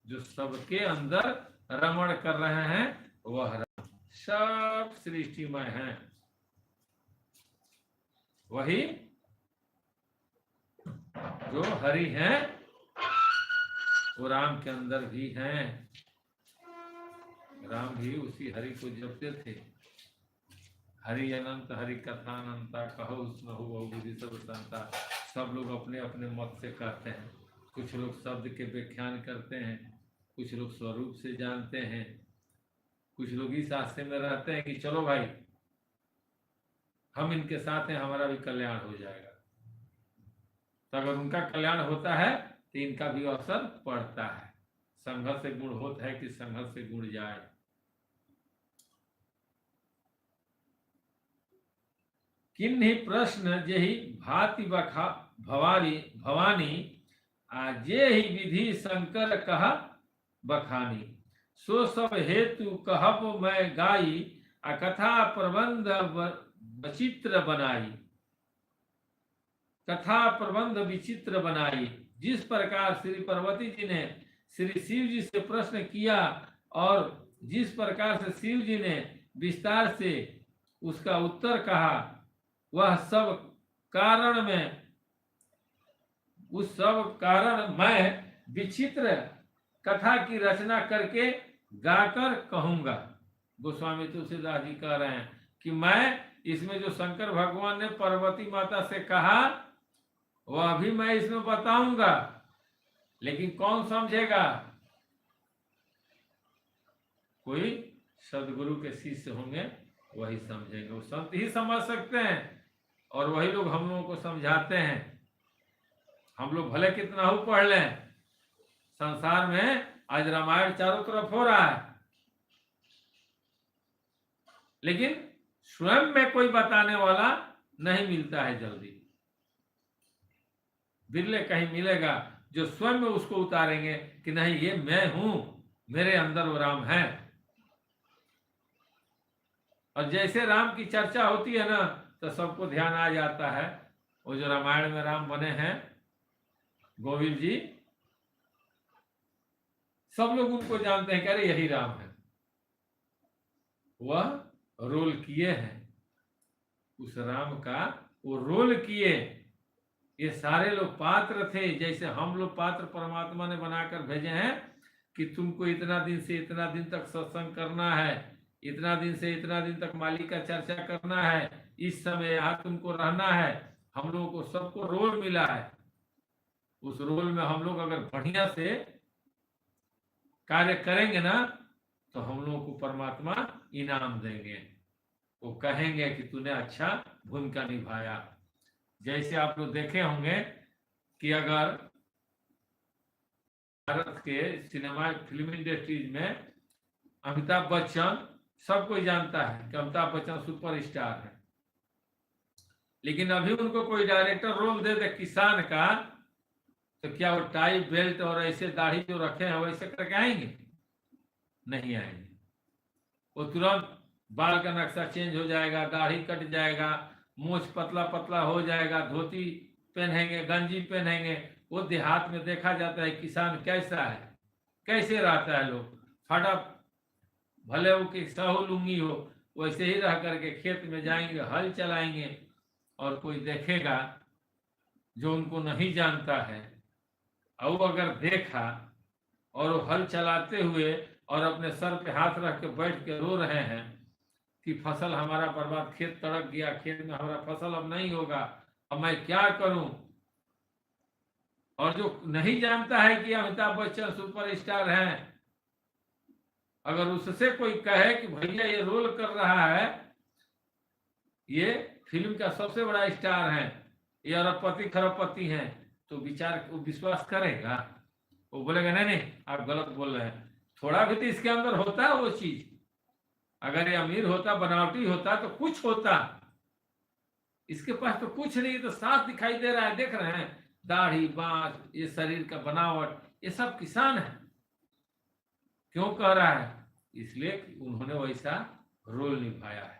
जो सबके अंदर रमण कर रहे हैं, वह राम सब सृष्टिमय हैं। वही जो हरि हैं वो राम के अंदर भी हैं। राम भी उसी हरि को जपते थे। हरि अनंत हरि कथा अनंता कहो स्महु बहु विधि सब संता। सब लोग अपने अपने मत से कहते हैं। कुछ लोग शब्द के व्याख्यान करते हैं, कुछ लोग स्वरूप से जानते हैं, कुछ लोग इस आशय में रहते हैं कि चलो भाई हम इनके साथ हैं, हमारा भी कल्याण हो जाएगा। तो अगर उनका कल्याण होता है तो इनका भी अवसर पड़ता है। संघर्ष से गुण होता है कि संघर्ष से गुण जाए। किन्हीं प्रश्न जेहि भाति भवानी जे ही विधि शंकर कहा बखानी। सो सब हेतु कहब मैं गाई कथा प्रबंध विचित्र बनाई। कथा प्रबंध विचित्र बनाई। जिस प्रकार श्री पार्वती जी ने श्री शिव जी से प्रश्न किया और जिस प्रकार से शिव जी ने विस्तार से उसका उत्तर कहा, वह सब कारण में उस सब कारण मैं विचित्र कथा की रचना करके गाकर कहूंगा। गोस्वामी तुलसीदास जी कह रहे हैं कि मैं इसमें जो शंकर भगवान ने पार्वती माता से कहा वह भी मैं इसमें बताऊंगा, लेकिन कौन समझेगा? कोई सदगुरु के शिष्य होंगे वही समझेंगे। वो संत ही समझ सकते हैं और वही लोग हम लोगों को समझाते हैं। हम लोग भले कितना हो पढ़ लें, संसार में आज रामायण चारों तरफ हो रहा है, लेकिन स्वयं में कोई बताने वाला नहीं मिलता है जल्दी। बिरले कहीं मिलेगा जो स्वयं में उसको उतारेंगे कि नहीं ये मैं हूं, मेरे अंदर वो राम है। और जैसे राम की चर्चा होती है ना तो सबको ध्यान आ जाता है। वो जो रामायण में राम बने हैं गोविंद जी, सब लोग उनको जानते हैं कि अरे यही राम है। वह रोल किए हैं, उस राम का वो रोल किए। ये सारे लोग पात्र थे, जैसे हम लोग पात्र परमात्मा ने बनाकर भेजे हैं कि तुमको इतना दिन से इतना दिन तक सत्संग करना है, इतना दिन से इतना दिन तक मालिक का चर्चा करना है, इस समय यहाँ तुमको रहना है। हम लोगों को सबको रोल मिला है। उस रोल में हम लोग अगर बढ़िया से कार्य करेंगे ना तो हम लोगों को परमात्मा इनाम देंगे। वो कहेंगे कि तूने अच्छा भूमिका निभाया। जैसे आप लोग देखे होंगे कि अगर भारत के सिनेमा फिल्म इंडस्ट्रीज में अमिताभ बच्चन, सब कोई जानता है कि अमिताभ बच्चन सुपरस्टार है, लेकिन अभी उनको कोई डायरेक्टर रोल दे दे किसान का तो क्या वो टाई बेल्ट और ऐसे दाढ़ी जो रखे हैं वैसे करके आएंगे? नहीं आएंगे। वो तुरंत बाल का नक्शा चेंज हो जाएगा, दाढ़ी कट जाएगा, मूछ पतला पतला हो जाएगा, धोती पहनेंगे, गंजी पहनेंगे। वो देहात में देखा जाता है किसान कैसा है, कैसे रहता है। लोग फटा भले वो कि सहू लुंगी हो वैसे ही रह करके खेत में जाएंगे, हल चलाएंगे और कोई देखेगा जो उनको नहीं जानता है और वो अगर देखा और वो हल चलाते हुए और अपने सर पे हाथ रख के बैठ के रो रहे हैं कि फसल हमारा बर्बाद, खेत तड़क गया, खेत में हमारा फसल अब नहीं होगा, अब मैं क्या करूं। और जो नहीं जानता है कि अमिताभ बच्चन सुपरस्टार हैं अगर उससे कोई कहे कि भैया ये रोल कर रहा है, ये फिल्म का सबसे बड़ा स्टार है, ये अरबपति खरबपति हैं, तो वो विश्वास करेगा? वो बोलेगा नहीं नहीं आप गलत बोल रहे हैं। थोड़ा भी तो इसके अंदर होता है वो चीज। अगर ये अमीर होता, बनावटी होता, तो कुछ होता। इसके पास तो कुछ नहीं, तो साफ दिखाई दे रहा है, देख रहे हैं, दाढ़ी बांस, ये शरीर का बनावट, ये सब किसान है। क्यों कह रहा है? इसलिए कि उन्होंने वैसा रोल निभाया है।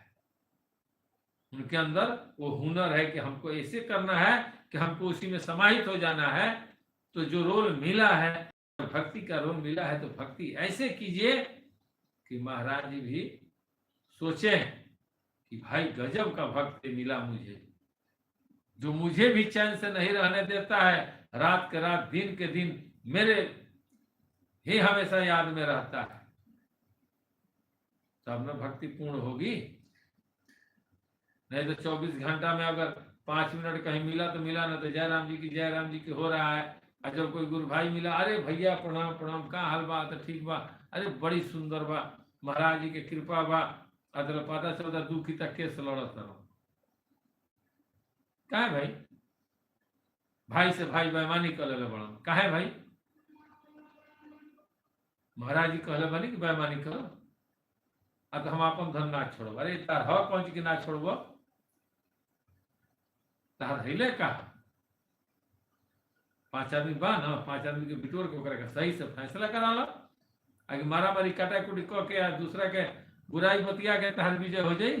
उनके अंदर वो हुनर है कि हमको ऐसे करना है कि हमको उसी में समाहित हो जाना है। तो जो रोल मिला है, भक्ति का रोल मिला है, तो भक्ति ऐसे कीजिए कि महाराज जी भी सोचें कि भाई गजब का भक्त मिला मुझे, जो मुझे भी चैन से नहीं रहने देता है, रात के रात दिन के दिन मेरे ही हमेशा याद में रहता है। तब में भक्ति पूर्ण होगी। नहीं तो 24 घंटा में अगर 5 मिनट कहीं मिला तो मिला, ना तो जय राम जी की जय राम जी की हो रहा है। और जब कोई गुरु भाई मिला, अरे भैया प्रणाम प्रणाम, का हाल बा? तो ठीक बा, अरे बड़ी सुंदर बा, महाराज जी के कृपा बा। अदल पता चलता दुखी तक केस लड़त रहो। कहा भाई? भाई से भाई बेईमानी कर ले बड़ा, कहा भाई? महाराज जी कहले बनी कि बेईमानी करो, अब हम अपन धन ना छोड़ो। अरे तार ह कौन चीज के ना छोड़बो? तार हिले का 5 आदमी बा ना, 5 आदमी के बिटोर के ओकरा के सही से फैसला करा लो। आगे मारा मारी काटा कुटी क के दूसरा के बुराई बतिया के तहार विजय हो जाई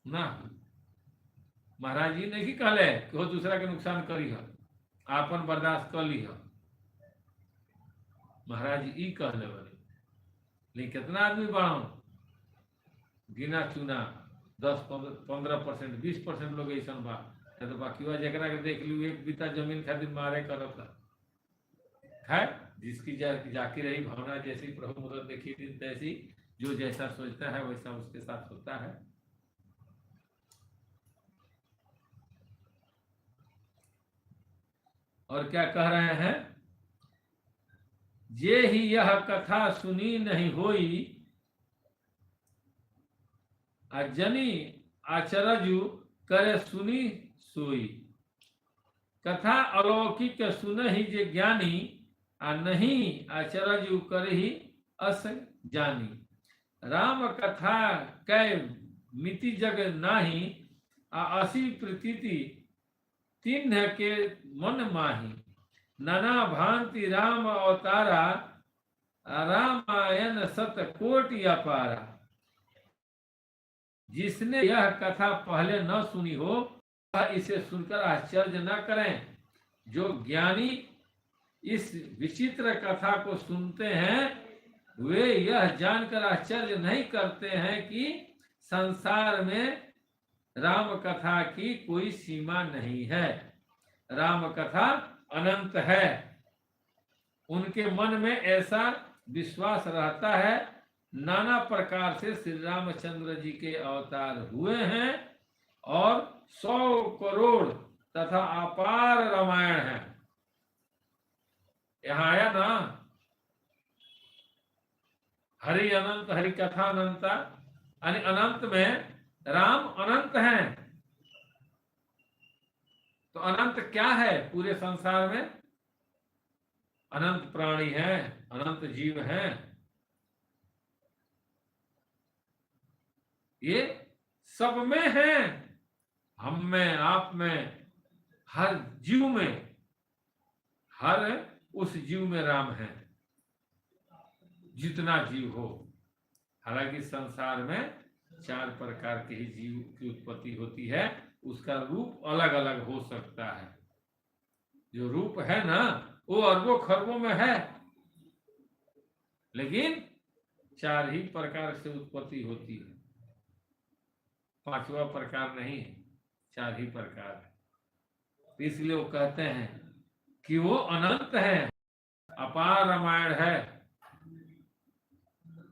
ना। महाराज जी नहीं कहले कि वो दूसरा के नुकसान करी है, आपन बर्दाश्त कर ली है। महाराज जी कहले बनी। लेकिन कितना आदमी बढ़ो, गिना चुना 10-15% 20% लोग ऐसा बा। तो बाकी वह जरा के देख लू, एक बीता जमीन खातिर मारे करता है। जिसकी जाकी रही भावना, जैसी प्रभु मुहूर्त देखी थी तैसी, जो जैसा सोचता है वैसा उसके साथ होता है। और क्या कह रहे हैं? जे ही यह कथा सुनी नहीं होई, जनी आचरजु करे सुनी सोई। कथा अलौकिक सुन ही जे ज्ञानी, आ नहीं आचरजु करे ही अस जानी। राम कथा कै मिति जग नाही, आ असी प्रतीति तिन्ह के मन माही। नाना भांति राम अवतारा, रामायण सत कोटि अपारा। जिसने यह कथा पहले न सुनी हो, वह इसे सुनकर आश्चर्य न करें। जो ज्ञानी इस विचित्र कथा को सुनते हैं, वे यह जानकर आश्चर्य नहीं करते हैं कि संसार में राम कथा की कोई सीमा नहीं है। राम कथा अनंत है। उनके मन में ऐसा विश्वास रहता है। नाना प्रकार से श्री रामचंद्र जी के अवतार हुए हैं और 100 करोड़ तथा अपार रामायण है। यहां आया ना, हरि अनंत हरि कथा अनंता, यानी अनंत में राम अनंत हैं। तो अनंत क्या है? पूरे संसार में अनंत प्राणी हैं, अनंत जीव हैं। ये सब में है, हम में, आप में, हर जीव में, हर उस जीव में राम है, जितना जीव हो। हालांकि संसार में 4 प्रकार के ही जीव की उत्पत्ति होती है, उसका रूप अलग अलग हो सकता है। जो रूप है ना, वो अरबों खरबों में है, लेकिन 4 ही प्रकार से उत्पत्ति होती है, 5वां प्रकार नहीं है, 4 ही प्रकार है। इसलिए वो कहते हैं कि वो अनंत है, अपार रामायण है,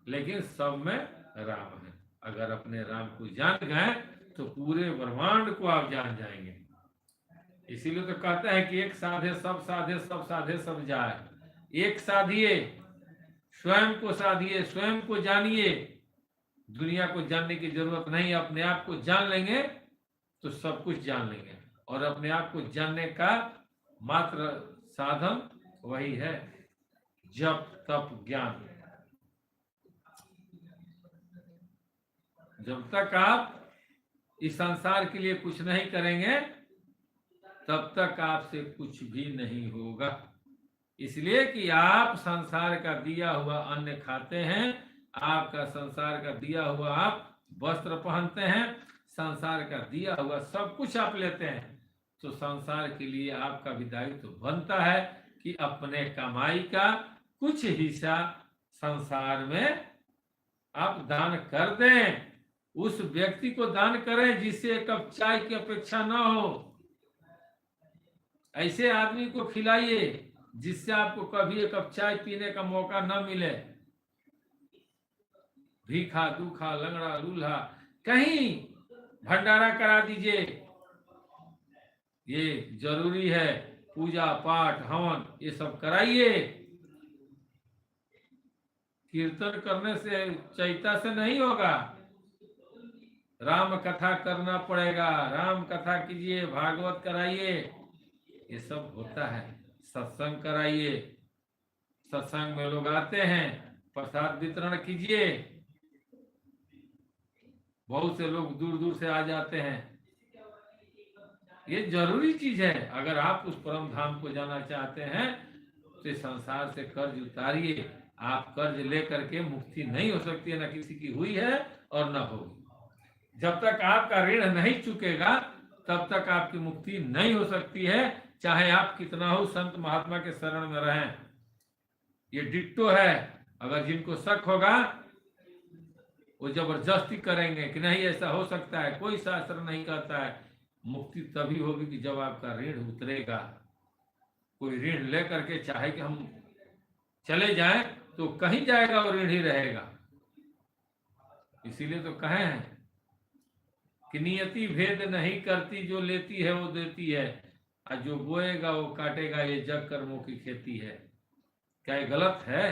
लेकिन सब में राम है। अगर अपने राम को जान गए तो पूरे ब्रह्मांड को आप जान जाएंगे। इसीलिए तो कहते हैं कि एक साधे सब साधे, सब साधे सब जाए। एक साधिए, स्वयं को साधिए, स्वयं को जानिए। दुनिया को जानने की जरूरत नहीं, अपने आप को जान लेंगे तो सब कुछ जान लेंगे। और अपने आप को जानने का मात्र साधन वही है जप तप ज्ञान। जब तक आप इस संसार के लिए कुछ नहीं करेंगे तब तक आपसे कुछ भी नहीं होगा। इसलिए कि आप संसार का दिया हुआ अन्न खाते हैं, आपका संसार का दिया हुआ आप वस्त्र पहनते हैं, संसार का दिया हुआ सब कुछ आप लेते हैं। तो संसार के लिए आपका भी दायित्व बनता है कि अपने कमाई का कुछ हिस्सा संसार में आप दान कर दें। उस व्यक्ति को दान करें जिससे एक कप चाय की अपेक्षा ना हो। ऐसे आदमी को खिलाइए जिससे आपको कभी एक कप चाय पीने का मौका न मिले। भीखा दूखा लंगड़ा लूल्हा कहीं भंडारा करा दीजिए, ये जरूरी है। पूजा पाठ हवन ये सब कराइए। कीर्तन करने से चैता से नहीं होगा, राम कथा करना पड़ेगा। राम कथा कीजिए, भागवत कराइए, ये सब होता है। सत्संग कराइए, सत्संग में लोग आते हैं, प्रसाद वितरण कीजिए। बहुत से लोग दूर दूर से आ जाते हैं, ये जरूरी चीज है। अगर आप उस परम धाम को जाना चाहते हैं तो संसार से कर्ज उतारिए। आप कर्ज लेकर के मुक्ति नहीं हो सकती है, न किसी की हुई है और न होगी। जब तक आपका ऋण नहीं चुकेगा तब तक आपकी मुक्ति नहीं हो सकती है, चाहे आप कितना हो संत महात्मा के शरण में रहें। ये डिट्टो है। अगर जिनको शक होगा वो जबरदस्ती करेंगे कि नहीं ऐसा हो सकता है, कोई शास्त्र नहीं कहता है। मुक्ति तभी होगी कि जब आपका ऋण उतरेगा। कोई ऋण लेकर के चाहे कि हम चले जाएं तो कहीं जाएगा, वो ऋण ही रहेगा। इसीलिए तो कहे हैं कि नियति भेद नहीं करती, जो लेती है वो देती है, और जो बोएगा वो काटेगा, ये जग कर्मों की खेती है। क्या ये गलत है?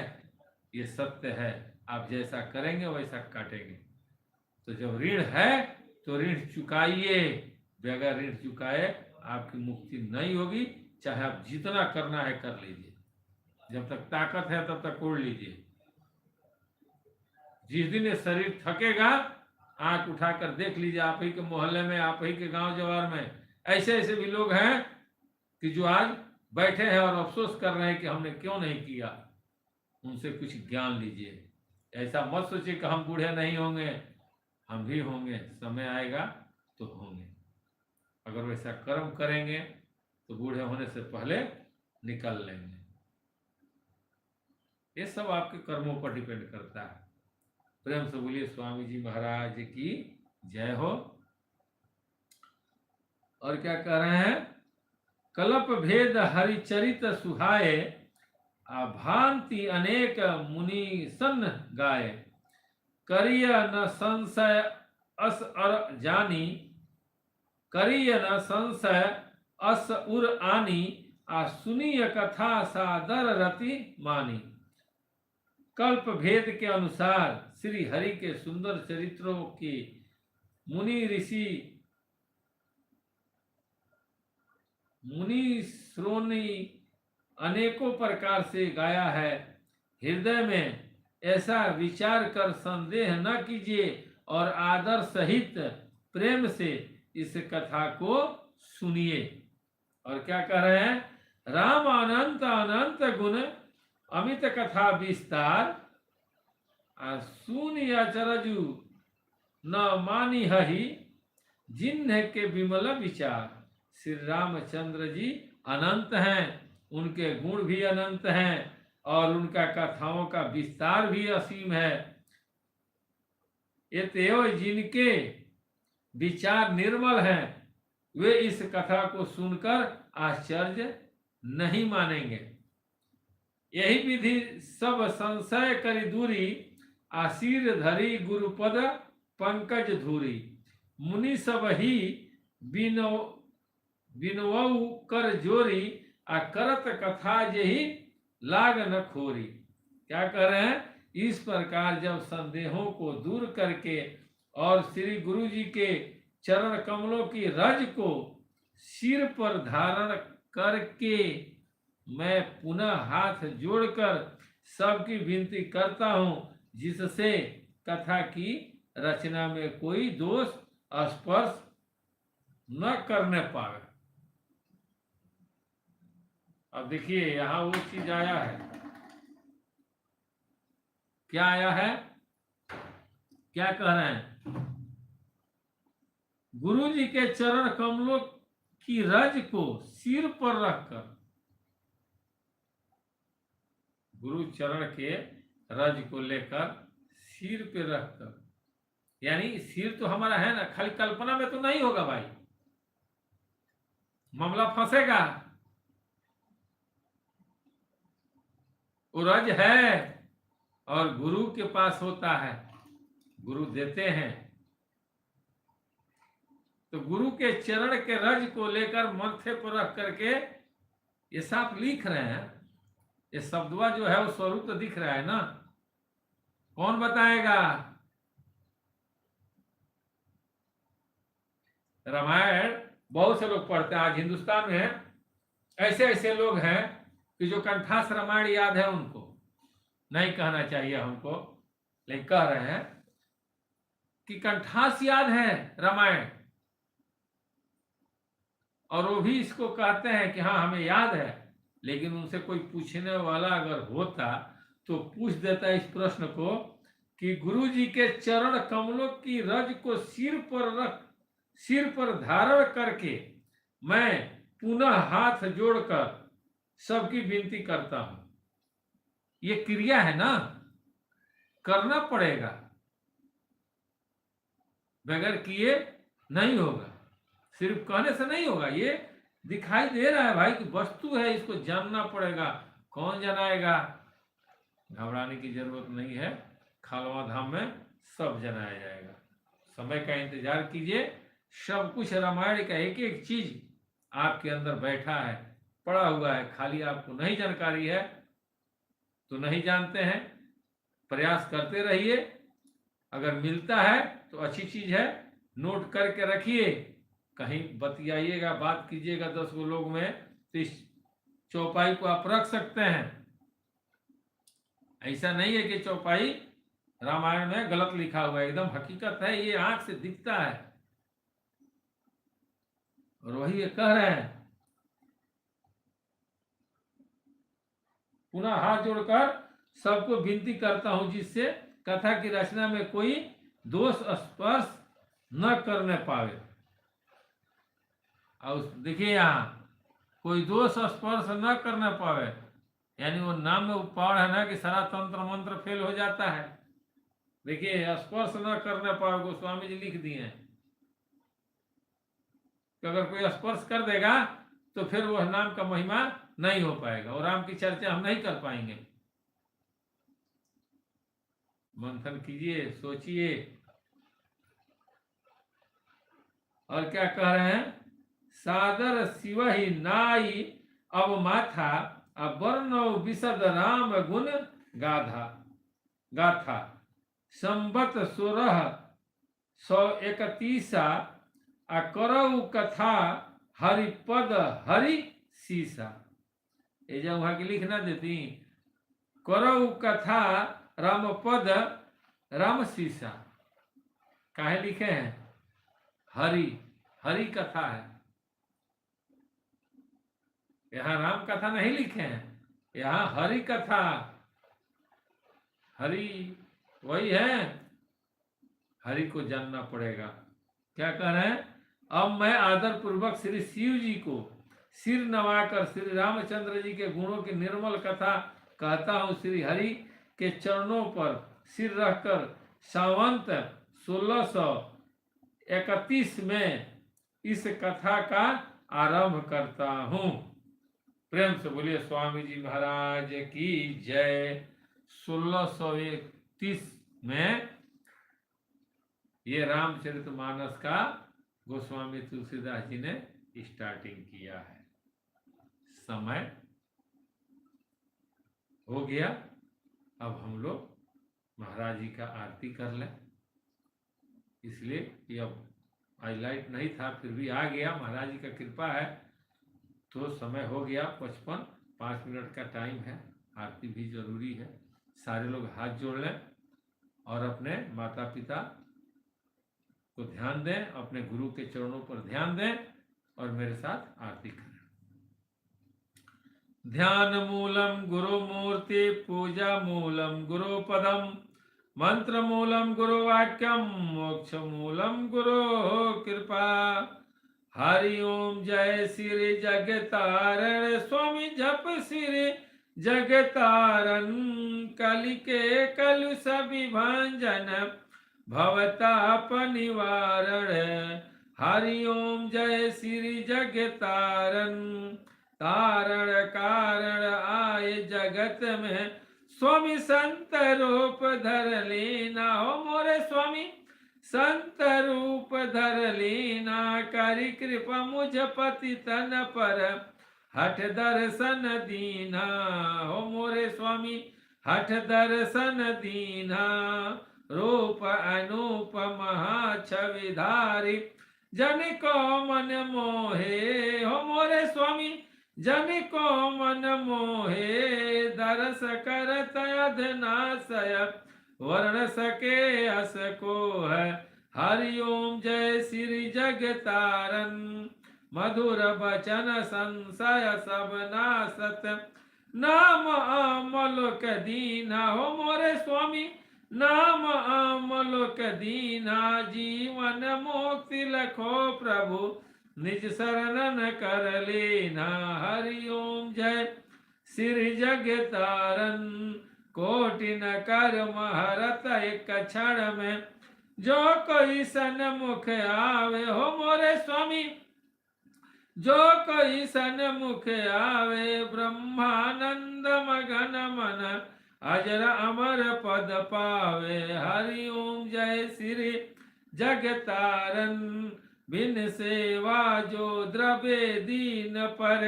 ये सत्य है। आप जैसा करेंगे वैसा काटेंगे। तो जब ऋण है तो ऋण चुकाइए। बगैर ऋण चुकाए आपकी मुक्ति नहीं होगी। चाहे आप जितना करना है कर लीजिए, जब तक ताकत है तब तक ओढ़ लीजिए। जिस दिन ये शरीर थकेगा, आंख उठाकर देख लीजिए, आप ही के मोहल्ले में, आप ही के गांव जवार में ऐसे ऐसे भी लोग हैं कि जो आज बैठे हैं और अफसोस कर रहे हैं कि हमने क्यों नहीं किया। उनसे कुछ ज्ञान लीजिए। ऐसा मत सोचिए कि हम बूढ़े नहीं होंगे, हम भी होंगे, समय आएगा तो होंगे। अगर वैसा कर्म करेंगे तो बूढ़े होने से पहले निकल लेंगे। ये सब आपके कर्मों पर डिपेंड करता है। प्रेम से बोलिए स्वामी जी महाराज की जय हो। और क्या कह रहे हैं? कल्प भेद हरिचरित सुहाए, भांति अनेक मुनि सन गाय। करिय न संशय अस अर जानी, करिय न संशय अस उर आनी। सुनिय कथा सादर रति मानी। कल्प भेद के अनुसार श्री हरि के सुंदर चरित्रों की मुनि ऋषि मुनि श्रोणी अनेकों प्रकार से गाया है। हृदय में ऐसा विचार कर संदेह न कीजिए और आदर सहित प्रेम से इस कथा को सुनिए। और क्या कह रहे हैं? राम अनंत अनंत गुण अमित कथा विस्तार, सुन अचरजु न मानी हहि, जिन्ह के विमल विचार। श्री रामचंद्र जी अनंत हैं, उनके गुण भी अनंत हैं और उनका कथाओं का विस्तार भी असीम है। एतयो जिनके विचार निर्मल हैं वे इस कथा को सुनकर आश्चर्य नहीं मानेंगे। यही विधि सब संशय करी दूरी, आशीर धरी गुरुपद पंकज धूरी। मुनि सब ही बिनवऊ कर जोरी, करत कथा जेहि लाग न खोरी। क्या कह रहे हैं? इस प्रकार जब संदेहों को दूर करके और श्री गुरु जी के चरण कमलों की रज को सिर पर धारण करके मैं पुनः हाथ जोड़कर सबकी विनती करता हूं, जिससे कथा की रचना में कोई दोष स्पर्श न करने पावे। अब देखिए यहां वो चीज आया है, क्या आया है? क्या कह रहे हैं? गुरु जी के चरण कमलों की रज को सिर पर रखकर, गुरु चरण के रज को लेकर सिर पे रखकर, यानी सिर तो हमारा है ना, खाली कल्पना में तो नहीं होगा भाई, मामला फंसेगा। वो रज है और गुरु के पास होता है, गुरु देते हैं। तो गुरु के चरण के रज को लेकर माथे पर रख करके ये साफ लिख रहे हैं। ये शब्दवा जो है वो स्वरूप तो दिख रहा है ना, कौन बताएगा? रामायण बहुत से लोग पढ़ते हैं। आज हिंदुस्तान में ऐसे ऐसे लोग हैं कि जो कंठास रामायण याद है, उनको नहीं कहना चाहिए हमको, लेकिन कह रहे हैं कि कंठास याद है रामायण, और वो भी इसको कहते हैं कि हाँ हमें याद है। लेकिन उनसे कोई पूछने वाला अगर होता तो पूछ देता इस प्रश्न को कि गुरु जी के चरण कमलों की रज को सिर पर धारण करके मैं पुनः हाथ जोड़कर सबकी विनती करता हूं। ये क्रिया है ना, करना पड़ेगा, बगैर किए नहीं होगा, सिर्फ कहने से नहीं होगा। ये दिखाई दे रहा है भाई कि वस्तु है, इसको जानना पड़ेगा। कौन जनाएगा? घबराने की जरूरत नहीं है, खालवा धाम में सब जनाया जाएगा। समय का इंतजार कीजिए, सब कुछ रामायण का एक एक चीज आपके अंदर बैठा है, पड़ा हुआ है, खाली आपको नहीं जानकारी है तो नहीं जानते हैं। प्रयास करते रहिए, अगर मिलता है तो अच्छी चीज है, नोट करके रखिए, कहीं बतियाइएगा, बात कीजिएगा 10 गो लोग में, तो इस चौपाई को आप रख सकते हैं। ऐसा नहीं है कि चौपाई रामायण में गलत लिखा हुआ है, एकदम हकीकत है, ये आंख से दिखता है। और वही ये कह रहे हैं, पुनः हाथ जोड़कर सबको विनती करता हूं, जिससे कथा की रचना में कोई दोष स्पर्श न करने पावे। और देखिए यहाँ कोई दोष स्पर्श न करने पावे, यानी वो नाम में पावर है ना कि सारा तंत्र मंत्र फेल हो जाता है। देखिए स्पर्श न करने पावे, गोस्वामी जी लिख दिए हैं कि अगर कोई स्पर्श कर देगा तो फिर वह नाम का महिमा नहीं हो पाएगा और राम की चर्चा हम नहीं कर पाएंगे। मंथन कीजिए, सोचिए। और क्या कह रहे हैं? सादर शिव ही नाई अब माथा, अब वर्ण विशद राम गुण गाथा संबत 1631 आ करऊ कथा हरिपद हरि सीसा। ये जब वहां की लिखना देती, करऊ कथा रामपद राम सीसा, काहे लिखे हैं? हरि कथा है, यहाँ राम कथा नहीं लिखे हैं, यहाँ हरि कथा। हरि वही है, हरि को जानना पड़ेगा। क्या कह रहे हैं? अब मैं आदर पूर्वक श्री शिव जी को सिर नवाकर श्री रामचंद्र जी के गुणों की निर्मल कथा कहता हूँ। श्री हरि के चरणों पर सिर रखकर सावंत 1631 में इस कथा का आरंभ करता हूँ। प्रेम से बोलिए स्वामी जी महाराज की जय। 1631 में ये रामचरितमानस का गोस्वामी तुलसीदास जी ने स्टार्टिंग किया है। समय हो गया, अब हम लोग महाराज जी का आरती कर लें। इसलिए कि अब आज लाइट नहीं था, फिर भी आ गया, महाराज जी का कृपा है। तो समय हो गया 55, 5 मिनट का टाइम है। आरती भी जरूरी है। सारे लोग हाथ जोड़ लें और अपने माता पिता को ध्यान दें, अपने गुरु के चरणों पर ध्यान दें और मेरे साथ आरती करें। ध्यान मूलम गुरु मूर्ति, पूजा मूलम गुरु पदम, मंत्र मूलम गुरु वाक्यम, मोक्ष मूलम गुरु कृपा। हरि ओम जय श्री जगतारण, स्वामी जप श्री जगतारण, कलिके कलुष विभंजन, भवताप निवारण। हरि ओम जय श्री जगतारण, तारण कारण आए जगत में, स्वामी संत रूप धर लेना। हो मोरे स्वामी संत रूप धर लेना, करी कृपा मुझ पति तन पर, हठ दर्शन दीना। हो मोरे स्वामी हठ दर्शन दीना, रूप अनूप महा छविधारी, जन को मन मोहे। हो मोरे स्वामी जन को मन मोहे, दरस करत अधनाशय, वर्ण सके अस को है। हरि ओम जय श्री जगतारण, मधुर बचन संशय सब नासत, नाम अमलोक दीना। हो मोरे स्वामी नाम अमलोक दीना, जीवन मुक्ति लखो प्रभु, निज शरणन कर लेना। हरि ओम जय श्री जगतारण, कोटि न कर्म हरत एक क्षण में, जो कोई सन्मुख आवे। हो मोरे स्वामी जो कोई सन्मुख आवे, ब्रह्मानंद मगन मन, अजर अमर पद पावे। हरि ओम जय श्री जगतारण, बिन सेवा जो द्रव्य दीन पर,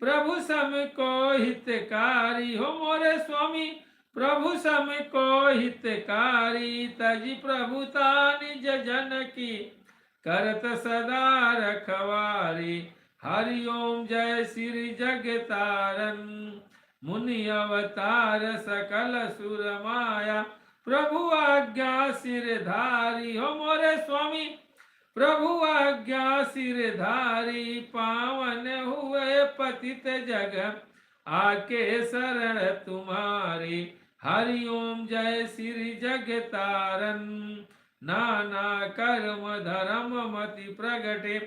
प्रभु सम को हितकारी। हो मोरे स्वामी प्रभु सम को हितकारी, तजी प्रभुता निज जन की, करत सदा रखवारी। हरि ओम जय श्री जगतारण, मुनि अवतार सकल सुर माया, प्रभु आज्ञा सिरधारी। हो मोरे स्वामी प्रभु आज्ञा सिरधारी, पावन हुए पतित जग, आके शरण तुम्हारी। हरि ओम जय श्री जगतारण, नाना कर्म धर्म मति प्रगटे,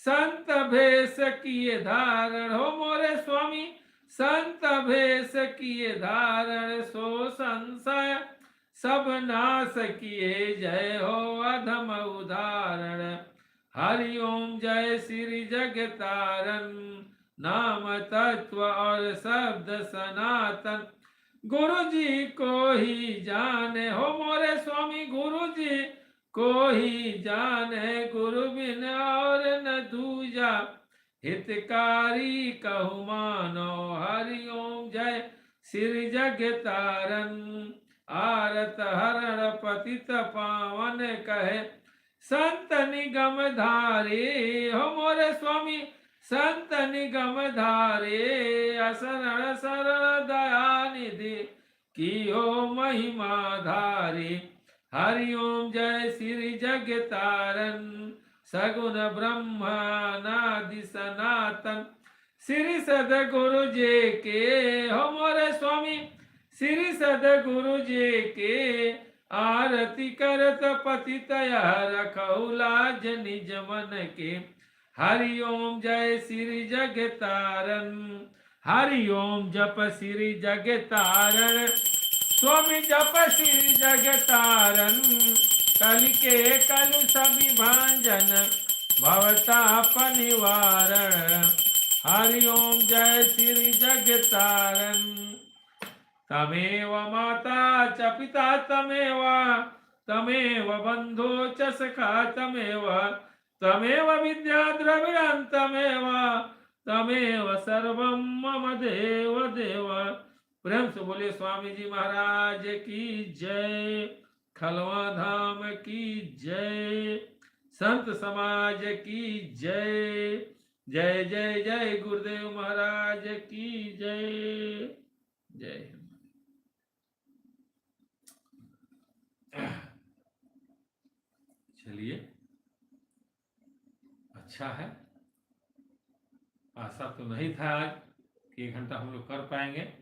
संत भेष किए धारण। हो मोरे स्वामी संत भेष किए धारण, सो संशय सब नाश किए, जय हो अधम उदाहरण। हरि ओम जय श्री जगतारण, नाम तत्व और शब्द सनातन, गुरु जी को ही जाने। हो मोरे स्वामी गुरु जी को ही जाने, गुरु बिन और न दूजा, हितकारी कहु मानो। हरि ओम जय श्री जगतारण, आरत हरण पतित पावन कहे, संत निगम धारे। हो मोरे स्वामी संत निगम धारे, असरण शरण दया निधि, की हो महिमा धारी। हरि ओम जय श्री जगतारण, सगुण ब्रह्मानादि सनातन, श्री सदगुरु जी के। हो मोरे स्वामी श्री सदगुरु जी के, आरती करत पतित रखऊ लाज निज मन के। हरि ओम जय श्री जगतारण, हरि ओम जप श्री जगतारण, स्वामी जप श्री जगतारण, कलिके कलुष विभंजन, भवताप निवारण। हरि ओम जय श्री जगतारण, तमेव माता च पिता तमेव, तमेव बंधो च सखा तमेव, तमेव विद्या द्रविणं तमेव, तमेव सर्वं मम देव देव, प्रेम से बोलिए स्वामी जी महाराज की जय, खलवा धाम की जय, संत समाज की जय। जय जय जय गुरुदेव महाराज की जय। जय हिंद। चलिए, अच्छा है। आशा तो नहीं था आज कि 1 घंटा हम लोग कर पाएंगे,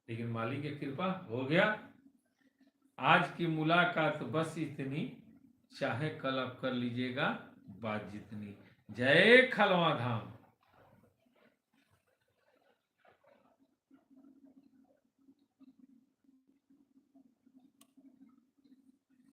लेकिन मालिक की कृपा हो गया। आज की मुलाकात बस इतनी, चाहे कल आप कर लीजिएगा बात जितनी। जय खलवा धाम।